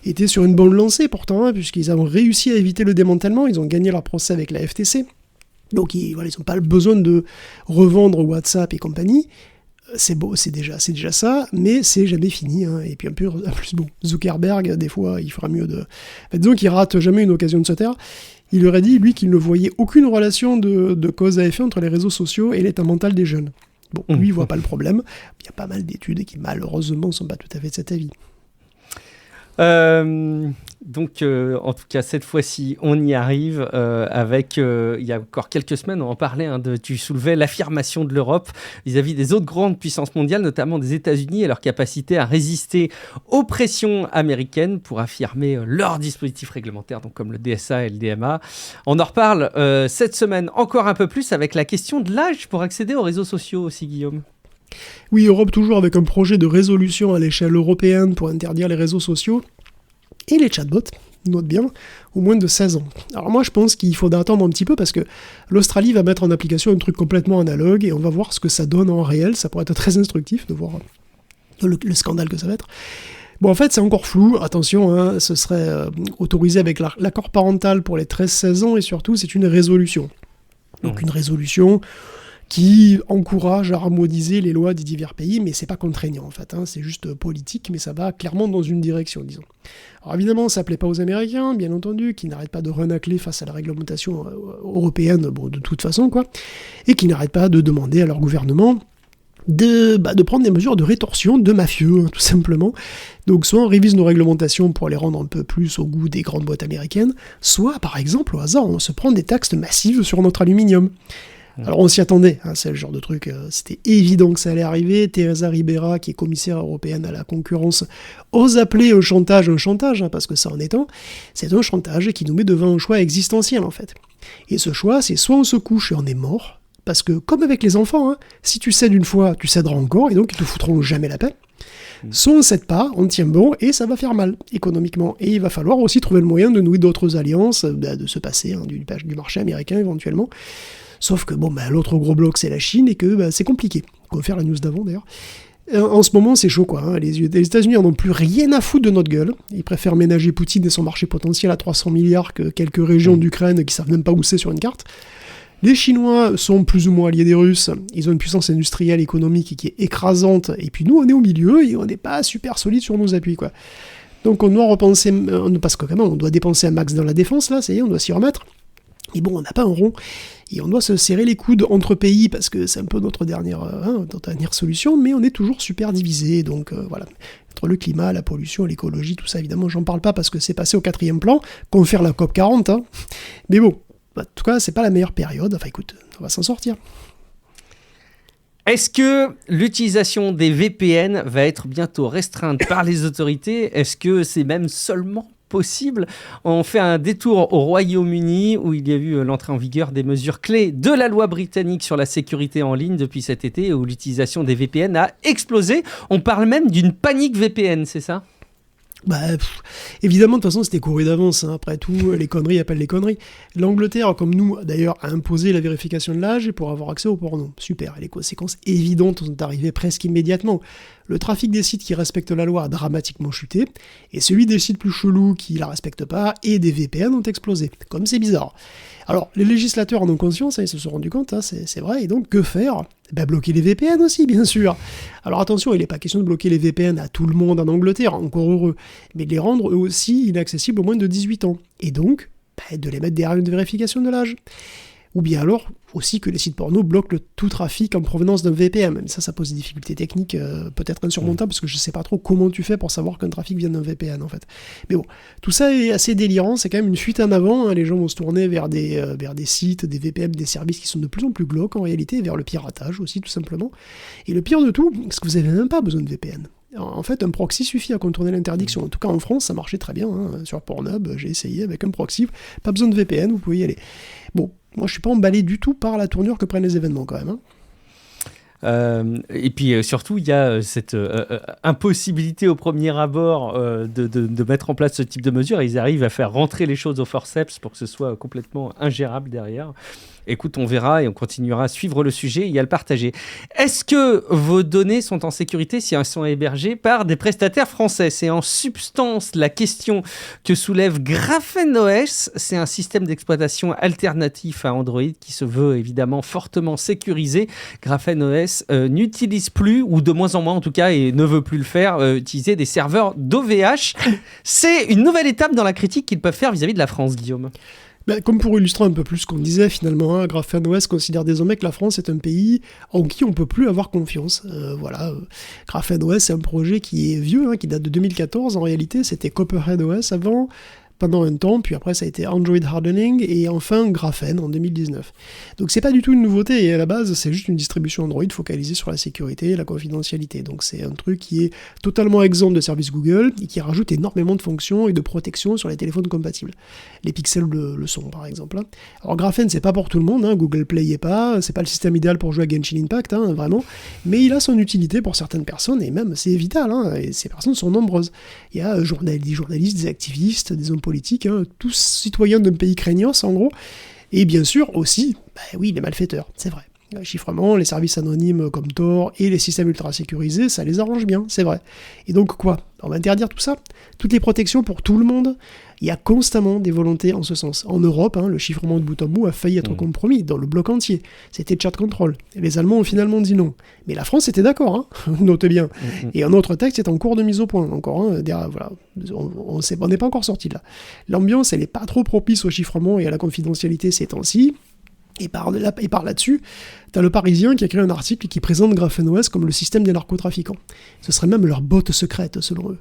était sur une bonne lancée, pourtant, puisqu'ils ont réussi à éviter le démantèlement, ils ont gagné leur procès avec la FTC. Donc ils n'ont pas le besoin de revendre WhatsApp et compagnie. C'est déjà ça, mais c'est jamais fini. Et puis en plus, bon, Zuckerberg, des fois, il fera mieux de... disons qu'il rate jamais une occasion de se taire. Il aurait dit, lui, qu'il ne voyait aucune relation de cause à effet entre les réseaux sociaux et l'état mental des jeunes. Bon, lui, il voit pas le problème. Il y a pas mal d'études qui, malheureusement, ne sont pas tout à fait de cet avis. Donc, en tout cas, cette fois-ci, on y arrive avec, il y a encore quelques semaines, on en parlait, tu soulevais l'affirmation de l'Europe vis-à-vis des autres grandes puissances mondiales, notamment des États-Unis et leur capacité à résister aux pressions américaines pour affirmer leurs dispositifs réglementaires, donc comme le DSA et le DMA. On en reparle cette semaine encore un peu plus avec la question de l'âge pour accéder aux réseaux sociaux aussi, Guillaume. Oui, Europe toujours avec un projet de résolution à l'échelle européenne pour interdire les réseaux sociaux et les chatbots, note bien, au moins de 16 ans. Alors moi je pense qu'il faudra attendre un petit peu parce que l'Australie va mettre en application un truc complètement analogue et on va voir ce que ça donne en réel, ça pourrait être très instructif de voir le scandale que ça va être. Bon en fait c'est encore flou, attention, ce serait autorisé avec l'accord parental pour les 13-16 ans et surtout c'est une résolution. Donc une résolution qui encourage à harmoniser les lois des divers pays, mais c'est pas contraignant en fait, c'est juste politique, mais ça va clairement dans une direction, disons. Alors évidemment, ça plaît pas aux Américains, bien entendu, qui n'arrêtent pas de renacler face à la réglementation européenne, bon, de toute façon, quoi, et qui n'arrêtent pas de demander à leur gouvernement de prendre des mesures de rétorsion de mafieux, tout simplement. Donc soit on révise nos réglementations pour les rendre un peu plus au goût des grandes boîtes américaines, soit, par exemple, au hasard, on se prend des taxes massives sur notre aluminium. Alors on s'y attendait, c'est le genre de truc, c'était évident que ça allait arriver. Teresa Ribera, qui est commissaire européenne à la concurrence, ose appeler un chantage, parce que ça en est un, c'est un chantage qui nous met devant un choix existentiel en fait. Et ce choix, c'est soit on se couche et on est mort, parce que comme avec les enfants, si tu cèdes une fois, tu céderas encore, et donc ils te foutront jamais la paix. Soit on ne cède pas, on tient bon, et ça va faire mal, économiquement. Et il va falloir aussi trouver le moyen de nouer d'autres alliances, de se passer du marché américain éventuellement. Sauf que l'autre gros bloc c'est la Chine et que c'est compliqué. On va faire la news d'avant d'ailleurs. En ce moment, c'est chaud, quoi. Hein. Les États-Unis n'en ont plus rien à foutre de notre gueule. Ils préfèrent ménager Poutine et son marché potentiel à 300 milliards que quelques régions d'Ukraine qui savent même pas où c'est sur une carte. Les Chinois sont plus ou moins alliés des Russes. Ils ont une puissance industrielle, économique qui est écrasante. Et puis nous, on est au milieu et on n'est pas super solide sur nos appuis, quoi. Donc on doit repenser, parce que quand même, on doit dépenser un max dans la défense, là, ça y est, on doit s'y remettre. Et bon, on n'a pas un rond. Et on doit se serrer les coudes entre pays, parce que c'est un peu notre dernière solution, mais on est toujours super divisé. Donc voilà, entre le climat, la pollution, l'écologie, tout ça, évidemment, j'en parle pas parce que c'est passé au 4e plan, qu'on fait la COP 40. Hein. Mais bon, en tout cas, c'est pas la meilleure période. Enfin écoute, on va s'en sortir. Est-ce que l'utilisation des VPN va être bientôt restreinte par les autorités ? Est-ce que c'est même seulement possible ? On fait un détour au Royaume-Uni où il y a eu l'entrée en vigueur des mesures clés de la loi britannique sur la sécurité en ligne depuis cet été où l'utilisation des VPN a explosé. On parle même d'une panique VPN, c'est ça ? Évidemment, de toute façon, c'était couru d'avance. Hein. Après tout, les conneries appellent les conneries. L'Angleterre, comme nous, d'ailleurs, a imposé la vérification de l'âge pour avoir accès au porno. Super. Et les conséquences évidentes sont arrivées presque immédiatement. Le trafic des sites qui respectent la loi a dramatiquement chuté, et celui des sites plus chelous qui la respectent pas et des VPN ont explosé. Comme c'est bizarre. Alors, les législateurs en ont conscience, hein, ils se sont rendus compte, hein, c'est vrai, et donc que faire ? Bloquer les VPN aussi, bien sûr. Alors attention, il n'est pas question de bloquer les VPN à tout le monde en Angleterre, encore heureux, mais de les rendre eux aussi inaccessibles aux moins de 18 ans, et donc de les mettre derrière une vérification de l'âge. Ou bien alors, aussi que les sites porno bloquent tout trafic en provenance d'un VPN. Même ça pose des difficultés techniques peut-être insurmontables, parce que je sais pas trop comment tu fais pour savoir qu'un trafic vient d'un VPN, en fait. Mais bon, tout ça est assez délirant, c'est quand même une fuite en avant, hein. Les gens vont se tourner vers des sites, des VPN, des services qui sont de plus en plus glauques, en réalité, vers le piratage aussi, tout simplement. Et le pire de tout, c'est que vous avez même pas besoin de VPN. En fait, un proxy suffit à contourner l'interdiction. En tout cas, en France, ça marchait très bien. Hein. Sur Pornhub, j'ai essayé avec un proxy. Pas besoin de VPN, vous pouvez y aller. Bon, moi, je suis pas emballé du tout par la tournure que prennent les événements, quand même. Hein. Et puis surtout, il y a cette impossibilité au premier abord de mettre en place ce type de mesures. Ils arrivent à faire rentrer les choses au forceps pour que ce soit complètement ingérable derrière. Écoute, on verra et on continuera à suivre le sujet et à le partager. Est-ce que vos données sont en sécurité si elles sont hébergées par des prestataires français ? C'est en substance la question que soulève GrapheneOS. C'est un système d'exploitation alternatif à Android qui se veut évidemment fortement sécurisé. GrapheneOS n'utilise plus, ou de moins en moins en tout cas, et ne veut plus le faire, utiliser des serveurs d'OVH. C'est une nouvelle étape dans la critique qu'ils peuvent faire vis-à-vis de la France, Guillaume. Comme pour illustrer un peu plus ce qu'on disait finalement, hein, GrapheneOS considère désormais que la France est un pays en qui on ne peut plus avoir confiance. GrapheneOS, c'est un projet qui est vieux, hein, qui date de 2014 en réalité, c'était CopperheadOS avant, pendant un temps, puis après ça a été Android Hardening, et enfin Graphene en 2019. Donc c'est pas du tout une nouveauté, et à la base c'est juste une distribution Android focalisée sur la sécurité et la confidentialité. Donc c'est un truc qui est totalement exempt de services Google, et qui rajoute énormément de fonctions et de protection sur les téléphones compatibles. Les pixels le sont par exemple. Alors Graphene c'est pas pour tout le monde, hein, Google Play y est pas, c'est pas le système idéal pour jouer à Genshin Impact, hein, vraiment, mais il a son utilité pour certaines personnes, et même c'est vital, hein, et ces personnes sont nombreuses. Il y a des journalistes, des activistes, des hommes politiques, hein, tous citoyens d'un pays craignos en gros, et bien sûr aussi, les malfaiteurs, c'est vrai. Le chiffrement, les services anonymes comme Tor et les systèmes ultra sécurisés, ça les arrange bien, c'est vrai. Et donc quoi ? On va interdire tout ça ? Toutes les protections pour tout le monde ? Il y a constamment des volontés en ce sens. En Europe, le chiffrement de bout en bout a failli être compromis dans le bloc entier. C'était chat control. Les Allemands ont finalement dit non. Mais la France était d'accord, hein. Notez bien. Et un autre texte est en cours de mise au point. Encore, voilà. On n'est pas encore sorti de là. L'ambiance, elle n'est pas trop propice au chiffrement et à la confidentialité ces temps-ci. Et par là-dessus, t'as le Parisien qui a écrit un article qui présente GrapheneOS comme le système des narcotrafiquants. Ce serait même leur botte secrète, selon eux.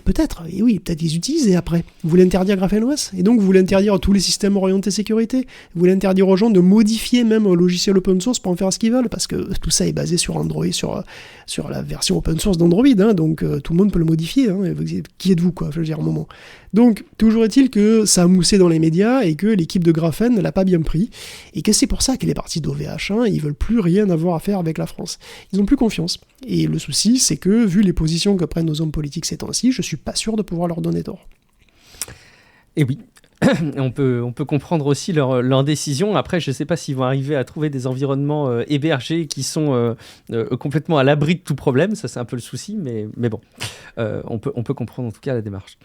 Peut-être, et oui, peut-être qu'ils utilisent, et après. Vous voulez interdire GrapheneOS ? Et donc vous voulez interdire tous les systèmes orientés sécurité ? Vous voulez interdire aux gens de modifier même un logiciel open source pour en faire ce qu'ils veulent ? Parce que tout ça est basé sur Android, sur la version open source d'Android, hein, donc tout le monde peut le modifier. Hein, qui êtes-vous, quoi, je veux dire, un moment. Donc, toujours est-il que ça a moussé dans les médias et que l'équipe de Graphene ne l'a pas bien pris, et que c'est pour ça qu'elle est partie d'OVH, hein, ils veulent plus rien avoir à faire avec la France. Ils ont plus confiance. Et le souci, c'est que, vu les positions que prennent nos hommes politiques ces temps-ci, je suis pas sûr de pouvoir leur donner tort. Et oui, on peut comprendre aussi leur décision. Après, je ne sais pas s'ils vont arriver à trouver des environnements hébergés qui sont complètement à l'abri de tout problème. Ça, c'est un peu le souci, mais bon, on peut comprendre en tout cas la démarche.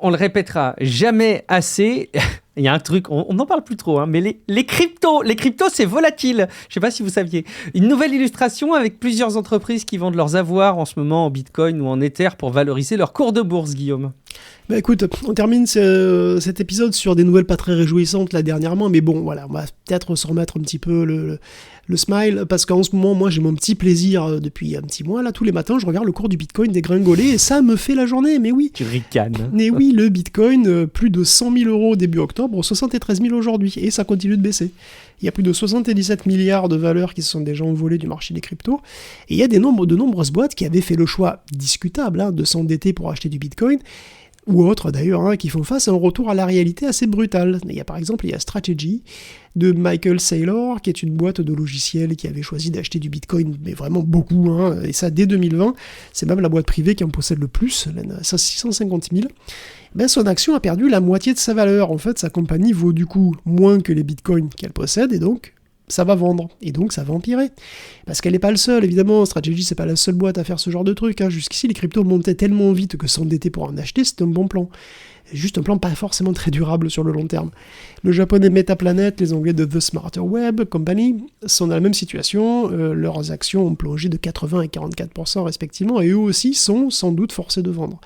On le répétera jamais assez. Il y a un truc, on n'en parle plus trop, hein, mais les cryptos, c'est volatile. Je ne sais pas si vous saviez. Une nouvelle illustration avec plusieurs entreprises qui vendent leurs avoirs en ce moment en Bitcoin ou en Ether pour valoriser leur cours de bourse, Guillaume. Bah écoute, on termine cet épisode sur des nouvelles pas très réjouissantes là dernièrement, mais bon, voilà, on va peut-être se remettre un petit peu le smile, parce qu'en ce moment, moi, j'ai mon petit plaisir depuis un petit mois, là, tous les matins, je regarde le cours du Bitcoin dégringoler, et ça me fait la journée, mais oui. Tu ricanes. Mais oui, le Bitcoin, plus de 100 000 € début octobre, 73 000 aujourd'hui, et ça continue de baisser. Il y a plus de 77 milliards de valeurs qui se sont déjà envolées du marché des cryptos, et il y a de nombreuses boîtes qui avaient fait le choix discutable de s'endetter pour acheter du Bitcoin, ou autres d'ailleurs, qui font face à un retour à la réalité assez brutal. Par exemple, il y a Strategy de Michael Saylor, qui est une boîte de logiciels qui avait choisi d'acheter du Bitcoin, mais vraiment beaucoup, et ça dès 2020. C'est même la boîte privée qui en possède le plus, elle a 650 000. Son action a perdu la moitié de sa valeur. En fait, sa compagnie vaut du coup moins que les Bitcoins qu'elle possède, et donc ça va vendre, et donc ça va empirer. Parce qu'elle n'est pas le seul, évidemment, Strategy, c'est pas la seule boîte à faire ce genre de truc. Jusqu'ici, les cryptos montaient tellement vite que s'endetter pour en acheter, c'est un bon plan. Juste un plan pas forcément très durable sur le long terme. Le japonais Metaplanet, les anglais de The Smarter Web Company sont dans la même situation, leurs actions ont plongé de 80 et 44% respectivement, et eux aussi sont sans doute forcés de vendre.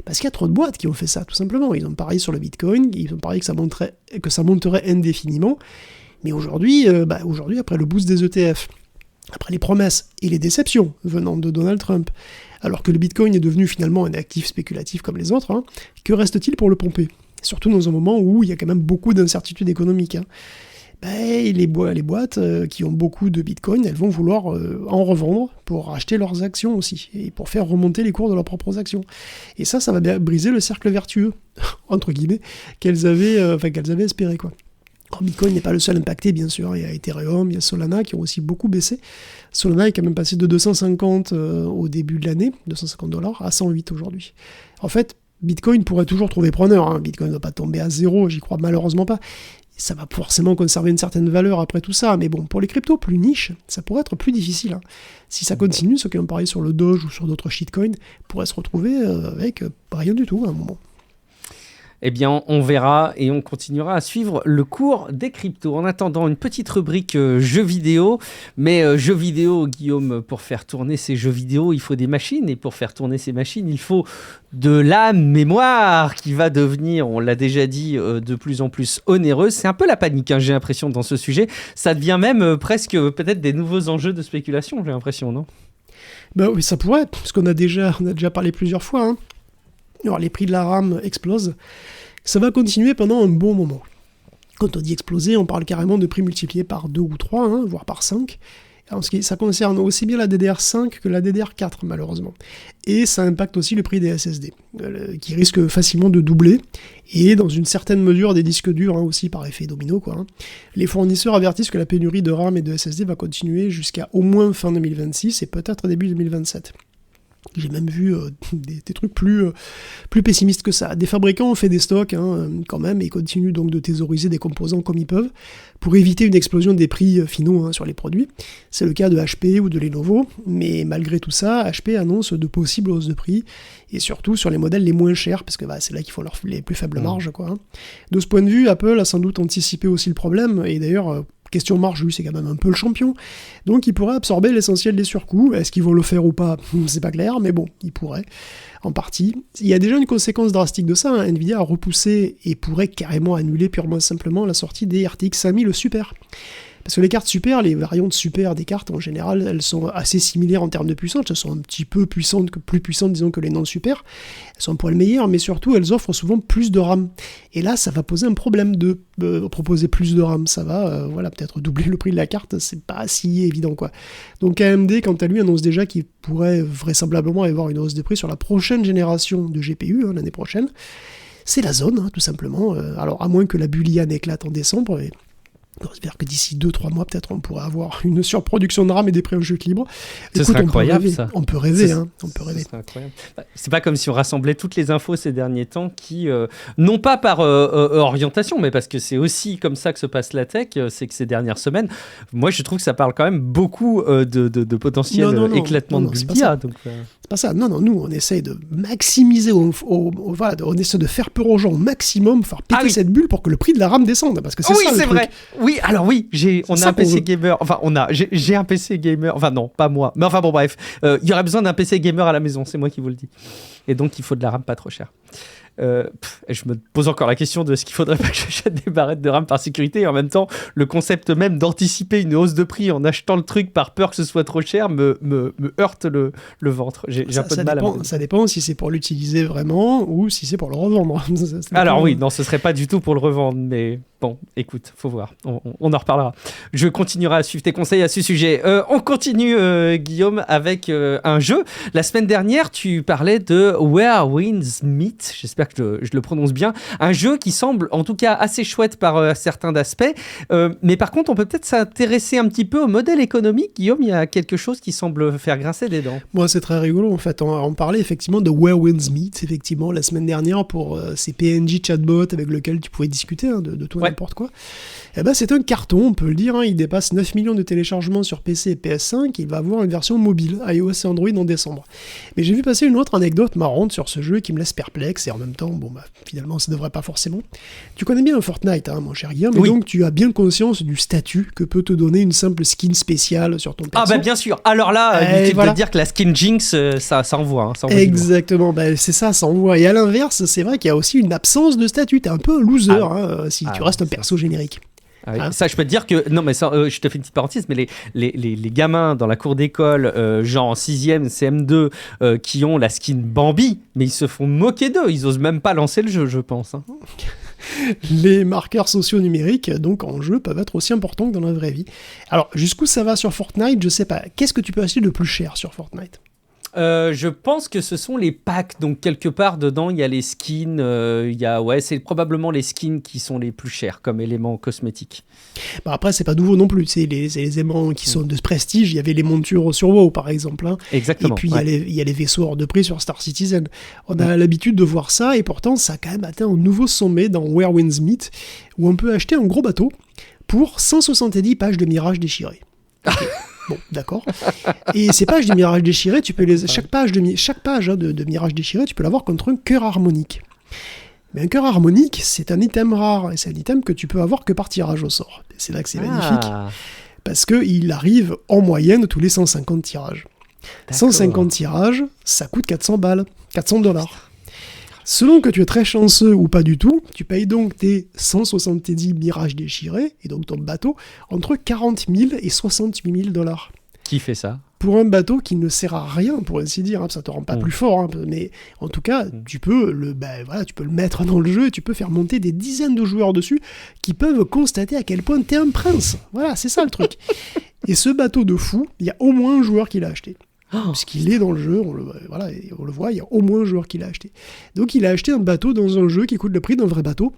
Parce qu'il y a trop de boîtes qui ont fait ça, tout simplement. Ils ont parié sur le Bitcoin, ils ont parié que ça monterait indéfiniment. Mais aujourd'hui, après le boost des ETF, après les promesses et les déceptions venant de Donald Trump, alors que le Bitcoin est devenu finalement un actif spéculatif comme les autres, que reste-t-il pour le pomper ? Surtout dans un moment où il y a quand même beaucoup d'incertitudes économiques. Les boîtes qui ont beaucoup de Bitcoin, elles vont vouloir en revendre pour acheter leurs actions aussi, et pour faire remonter les cours de leurs propres actions. Et ça va bien briser le cercle vertueux, entre guillemets, qu'elles avaient espéré, quoi. Bitcoin n'est pas le seul impacté, bien sûr. Il y a Ethereum, il y a Solana qui ont aussi beaucoup baissé. Solana est quand même passé de 250 au début de l'année, $250 à 108 aujourd'hui. En fait, Bitcoin pourrait toujours trouver preneur. Bitcoin ne va pas tomber à zéro, j'y crois malheureusement pas. Ça va forcément conserver une certaine valeur après tout ça, mais bon, pour les cryptos plus niches, ça pourrait être plus difficile. Si ça continue, ceux qui ont parié sur le Doge ou sur d'autres shitcoins pourraient se retrouver avec rien du tout à un moment. Eh bien, on verra et on continuera à suivre le cours des cryptos. En attendant, une petite rubrique jeux vidéo. Mais jeux vidéo, Guillaume, pour faire tourner ces jeux vidéo, il faut des machines. Et pour faire tourner ces machines, il faut de la mémoire qui va devenir, on l'a déjà dit, de plus en plus onéreuse. C'est un peu la panique, j'ai l'impression, dans ce sujet. Ça devient même presque peut-être des nouveaux enjeux de spéculation, j'ai l'impression, non ? Oui, ça pourrait, parce qu'on a déjà parlé plusieurs fois. Alors, les prix de la RAM explosent. Ça va continuer pendant un bon moment. Quand on dit exploser, on parle carrément de prix multipliés par 2 ou 3, voire par 5. Alors, ça concerne aussi bien la DDR5 que la DDR4, malheureusement. Et ça impacte aussi le prix des SSD, qui risque facilement de doubler. Et dans une certaine mesure, des disques durs, aussi par effet domino, Les fournisseurs avertissent que la pénurie de RAM et de SSD va continuer jusqu'à au moins fin 2026 et peut-être début 2027. J'ai même vu des trucs plus pessimistes que ça. Des fabricants ont fait des stocks quand même et continuent donc de thésauriser des composants comme ils peuvent pour éviter une explosion des prix finaux sur les produits. C'est le cas de HP ou de Lenovo, mais malgré tout ça, HP annonce de possibles hausses de prix et surtout sur les modèles les moins chers parce que c'est là qu'ils font les plus faibles marges. De ce point de vue, Apple a sans doute anticipé aussi le problème et d'ailleurs... Question marge, lui, c'est quand même un peu le champion. Donc, il pourrait absorber l'essentiel des surcoûts. Est-ce qu'ils vont le faire ou pas ? C'est pas clair, mais bon, il pourrait, en partie. Il y a déjà une conséquence drastique de ça. Nvidia a repoussé et pourrait carrément annuler purement simplement la sortie des RTX 5000 Super. Parce que les cartes Super, les variantes Super des cartes, en général, elles sont assez similaires en termes de puissance. Elles sont un petit peu plus puissantes, disons, que les non-Super. Elles sont un poil meilleures, mais surtout, elles offrent souvent plus de RAM. Et là, ça va poser un problème de proposer plus de RAM. Ça va, peut-être doubler le prix de la carte. C'est pas si évident, quoi. Donc AMD, quant à lui, annonce déjà qu'il pourrait vraisemblablement avoir une hausse de prix sur la prochaine génération de GPU, l'année prochaine. C'est la zone, tout simplement. Alors, à moins que la Boolean éclate en décembre, J'espère que d'ici 2-3 mois, peut-être, on pourrait avoir une surproduction de RAM et des prix en chute libre. Ce serait incroyable, ça. On peut rêver, on peut rêver. Incroyable. C'est pas comme si on rassemblait toutes les infos ces derniers temps qui, non pas par orientation, mais parce que c'est aussi comme ça que se passe la tech, c'est que ces dernières semaines, moi, je trouve que ça parle quand même beaucoup de potentiel éclatement de bulles. C'est pas ça. Non, nous, on essaye de maximiser, voilà, on essaie de faire peur aux gens au maximum, faire péter cette bulle pour que le prix de la RAM descende, parce que c'est ça le truc. Vrai. Oui, alors oui, on a un PC gamer, enfin j'ai un PC gamer, enfin non, pas moi, mais enfin bon bref, il y aurait besoin d'un PC gamer à la maison, c'est moi qui vous le dis. Et donc il faut de la RAM pas trop chère. Je me pose encore la question de ce qu'il faudrait pas que j'achète des barrettes de RAM par sécurité, et en même temps le concept même d'anticiper une hausse de prix en achetant le truc par peur que ce soit trop cher me heurte le ventre. J'ai un peu de mal ça dépend si c'est pour l'utiliser vraiment ou si c'est pour le revendre. Alors oui, non, ce serait pas du tout pour le revendre, mais bon, écoute, faut voir, on en reparlera. Je continuerai à suivre tes conseils à ce sujet. On continue, Guillaume, avec un jeu. La semaine dernière, tu parlais de Where Winds Meet, j'espère que je le prononce bien, un jeu qui semble en tout cas assez chouette par certains aspects, mais par contre on peut peut-être s'intéresser un petit peu au modèle économique. Guillaume, il y a quelque chose qui semble faire grincer des dents. Moi c'est très rigolo en fait, on parlait effectivement de Where Winds Meet effectivement la semaine dernière pour ces PNJ chatbots avec lesquels tu pouvais discuter de tout n'importe quoi. Eh ben, c'est un carton, on peut le dire, il dépasse 9 millions de téléchargements sur PC et PS5, il va avoir une version mobile, iOS et Android en décembre. Mais j'ai vu passer une autre anecdote marrante sur ce jeu qui me laisse perplexe, et en même temps, finalement ça devrait pas forcément. Tu connais bien Fortnite, mon cher Guillaume, mais donc tu as bien conscience du statut que peut te donner une simple skin spéciale sur ton perso. Ah bah bien sûr, alors là, inutile de dire que la skin Jinx, ça envoie. Ça envoie. Exactement, c'est ça envoie. Et à l'inverse, c'est vrai qu'il y a aussi une absence de statut, t'es un peu un loser si tu restes un perso générique. Ah oui. Ça, je peux te dire que... Non, mais ça, je te fais une petite parenthèse, mais les gamins dans la cour d'école, genre en 6e, CM2, qui ont la skin Bambi, mais ils se font moquer d'eux. Ils osent même pas lancer le jeu, je pense. Les marqueurs sociaux numériques, donc en jeu, peuvent être aussi importants que dans la vraie vie. Alors, jusqu'où ça va sur Fortnite, je sais pas. Qu'est-ce que tu peux acheter de plus cher sur Fortnite ? Je pense que ce sont les packs, donc quelque part dedans il y a les skins, c'est probablement les skins qui sont les plus chers comme éléments cosmétiques. Après c'est pas nouveau non plus, c'est les éléments qui sont de prestige, il y avait les montures sur WoW par exemple. Exactement. Et puis il y a les vaisseaux hors de prix sur Star Citizen. On a l'habitude de voir ça et pourtant ça a quand même atteint un nouveau sommet dans Where Winds Meet où on peut acheter un gros bateau pour 170 pages de Mirage déchirées. Okay. Bon, d'accord. Et ces pages de Mirage déchiré, tu peux chaque page de Mirage déchiré, tu peux l'avoir contre un cœur harmonique. Mais un cœur harmonique, c'est un item rare, et c'est un item que tu peux avoir que par tirage au sort. Et c'est là que c'est magnifique, parce qu'il arrive en moyenne tous les 150 tirages. D'accord. 150 tirages, ça coûte 400 balles, $400. Selon que tu es très chanceux ou pas du tout, tu payes donc tes 170 Mirages déchirés, et donc ton bateau, entre 40 000 et 68 000 $. Qui fait ça ? Pour un bateau qui ne sert à rien, pour ainsi dire, ça te rend pas plus fort, mais en tout cas, tu peux le mettre dans le jeu et tu peux faire monter des dizaines de joueurs dessus qui peuvent constater à quel point t'es un prince. Voilà, c'est ça le truc. Et ce bateau de fou, il y a au moins un joueur qui l'a acheté. Puisqu'il est dans le jeu, on le voit, il y a au moins un joueur qui l'a acheté. Donc il a acheté un bateau dans un jeu qui coûte le prix d'un vrai bateau,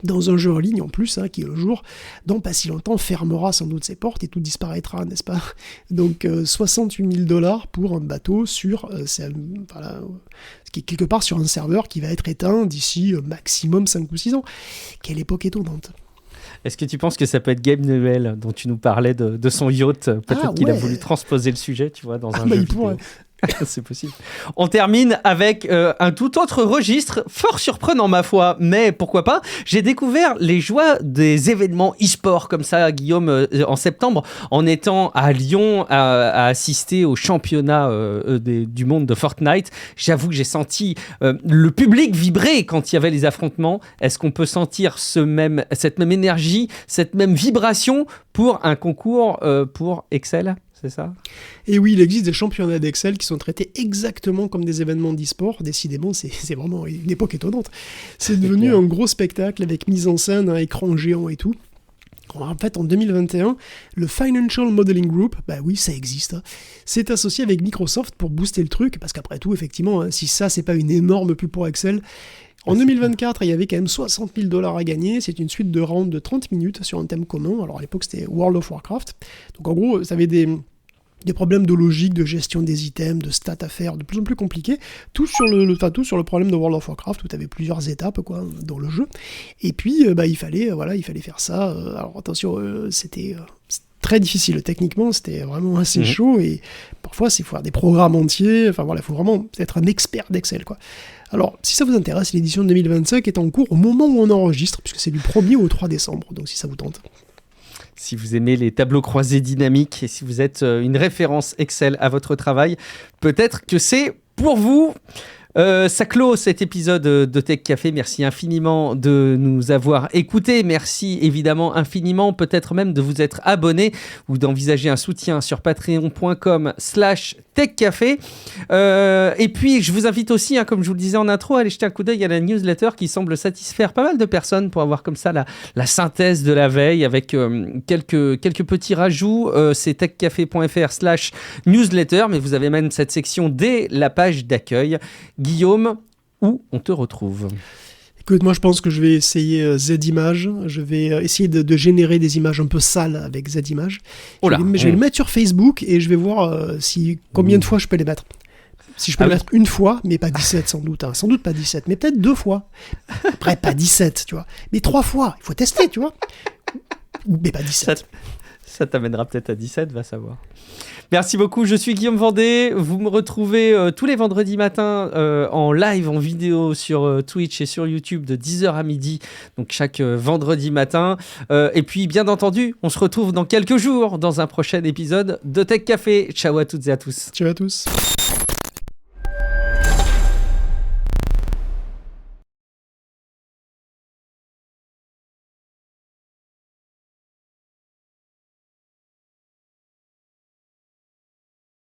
dans un jeu en ligne en plus, qui un jour, dans pas si longtemps, fermera sans doute ses portes et tout disparaîtra, n'est-ce pas ? Donc 68 000 $ pour un bateau sur, ce qui est quelque part sur un serveur qui va être éteint d'ici maximum 5 ou 6 ans. Quelle époque étonnante. Est-ce que tu penses que ça peut être Gabe Newell, dont tu nous parlais de son yacht ? Peut-être qu'il a voulu transposer le sujet, tu vois, dans un jeu vidéo. C'est possible. On termine avec un tout autre registre, fort surprenant ma foi, mais pourquoi pas. J'ai découvert les joies des événements e-sport comme ça, Guillaume, en septembre, en étant à Lyon à assister au championnat du monde de Fortnite. J'avoue que j'ai senti le public vibrer quand il y avait les affrontements. Est-ce qu'on peut sentir cette même énergie, cette même vibration pour un concours pour Excel ? C'est ça ? Et oui, il existe des championnats d'Excel qui sont traités exactement comme des événements d'e-sport. Décidément, c'est vraiment une époque étonnante. C'est devenu un gros spectacle avec mise en scène, un écran géant et tout. En fait, en 2021, le Financial Modeling Group, oui, ça existe, s'est associé avec Microsoft pour booster le truc, parce qu'après tout, effectivement, si ça, c'est pas une énorme pub pour Excel, En 2024, il y avait quand même 60 000 $ à gagner. C'est une suite de rounds de 30 minutes sur un thème commun. Alors à l'époque, c'était World of Warcraft. Donc en gros, ça avait des problèmes de logique, de gestion des items, de stats à faire, de plus en plus compliqués. Tout sur le problème de World of Warcraft, où tu avais plusieurs étapes dans le jeu. Et puis, il fallait faire ça. Alors attention, c'était très difficile techniquement, c'était vraiment assez chaud. Et parfois, il faut faire des programmes entiers. Enfin voilà, il faut vraiment être un expert d'Excel, quoi. Alors, si ça vous intéresse, l'édition 2025 est en cours au moment où on enregistre, puisque c'est du 1er au 3 décembre, donc si ça vous tente. Si vous aimez les tableaux croisés dynamiques et si vous êtes une référence Excel à votre travail, peut-être que c'est pour vous. Ça clôt cet épisode de Tech Café. Merci infiniment de nous avoir écoutés. Merci évidemment infiniment, peut-être même de vous être abonné ou d'envisager un soutien sur patreon.com/techcafé. Et puis, je vous invite aussi, comme je vous le disais en intro, à aller jeter un coup d'œil à la newsletter qui semble satisfaire pas mal de personnes pour avoir comme ça la synthèse de la veille avec quelques petits rajouts. C'est techcafé.fr/newsletter, mais vous avez même cette section dès la page d'accueil. Guillaume, où on te retrouve ? Écoute, moi je pense que je vais essayer Z-Image. Je vais essayer de générer des images un peu sales avec Z-Image. Je vais le mettre sur Facebook et je vais voir combien de fois je peux les mettre. Si je peux le mettre une fois, mais pas 17 sans doute. Sans doute pas 17, mais peut-être 2 fois. Après, pas 17, tu vois. Mais 3 fois, il faut tester, tu vois. Mais pas 17. Ça t'amènera peut-être à 17, va savoir. Merci beaucoup, je suis Guillaume Vendée. Vous me retrouvez tous les vendredis matins en live, en vidéo sur Twitch et sur YouTube de 10h à midi, donc chaque vendredi matin. Et puis, bien entendu, on se retrouve dans quelques jours dans un prochain épisode de Tech Café. Ciao à toutes et à tous. Ciao à tous.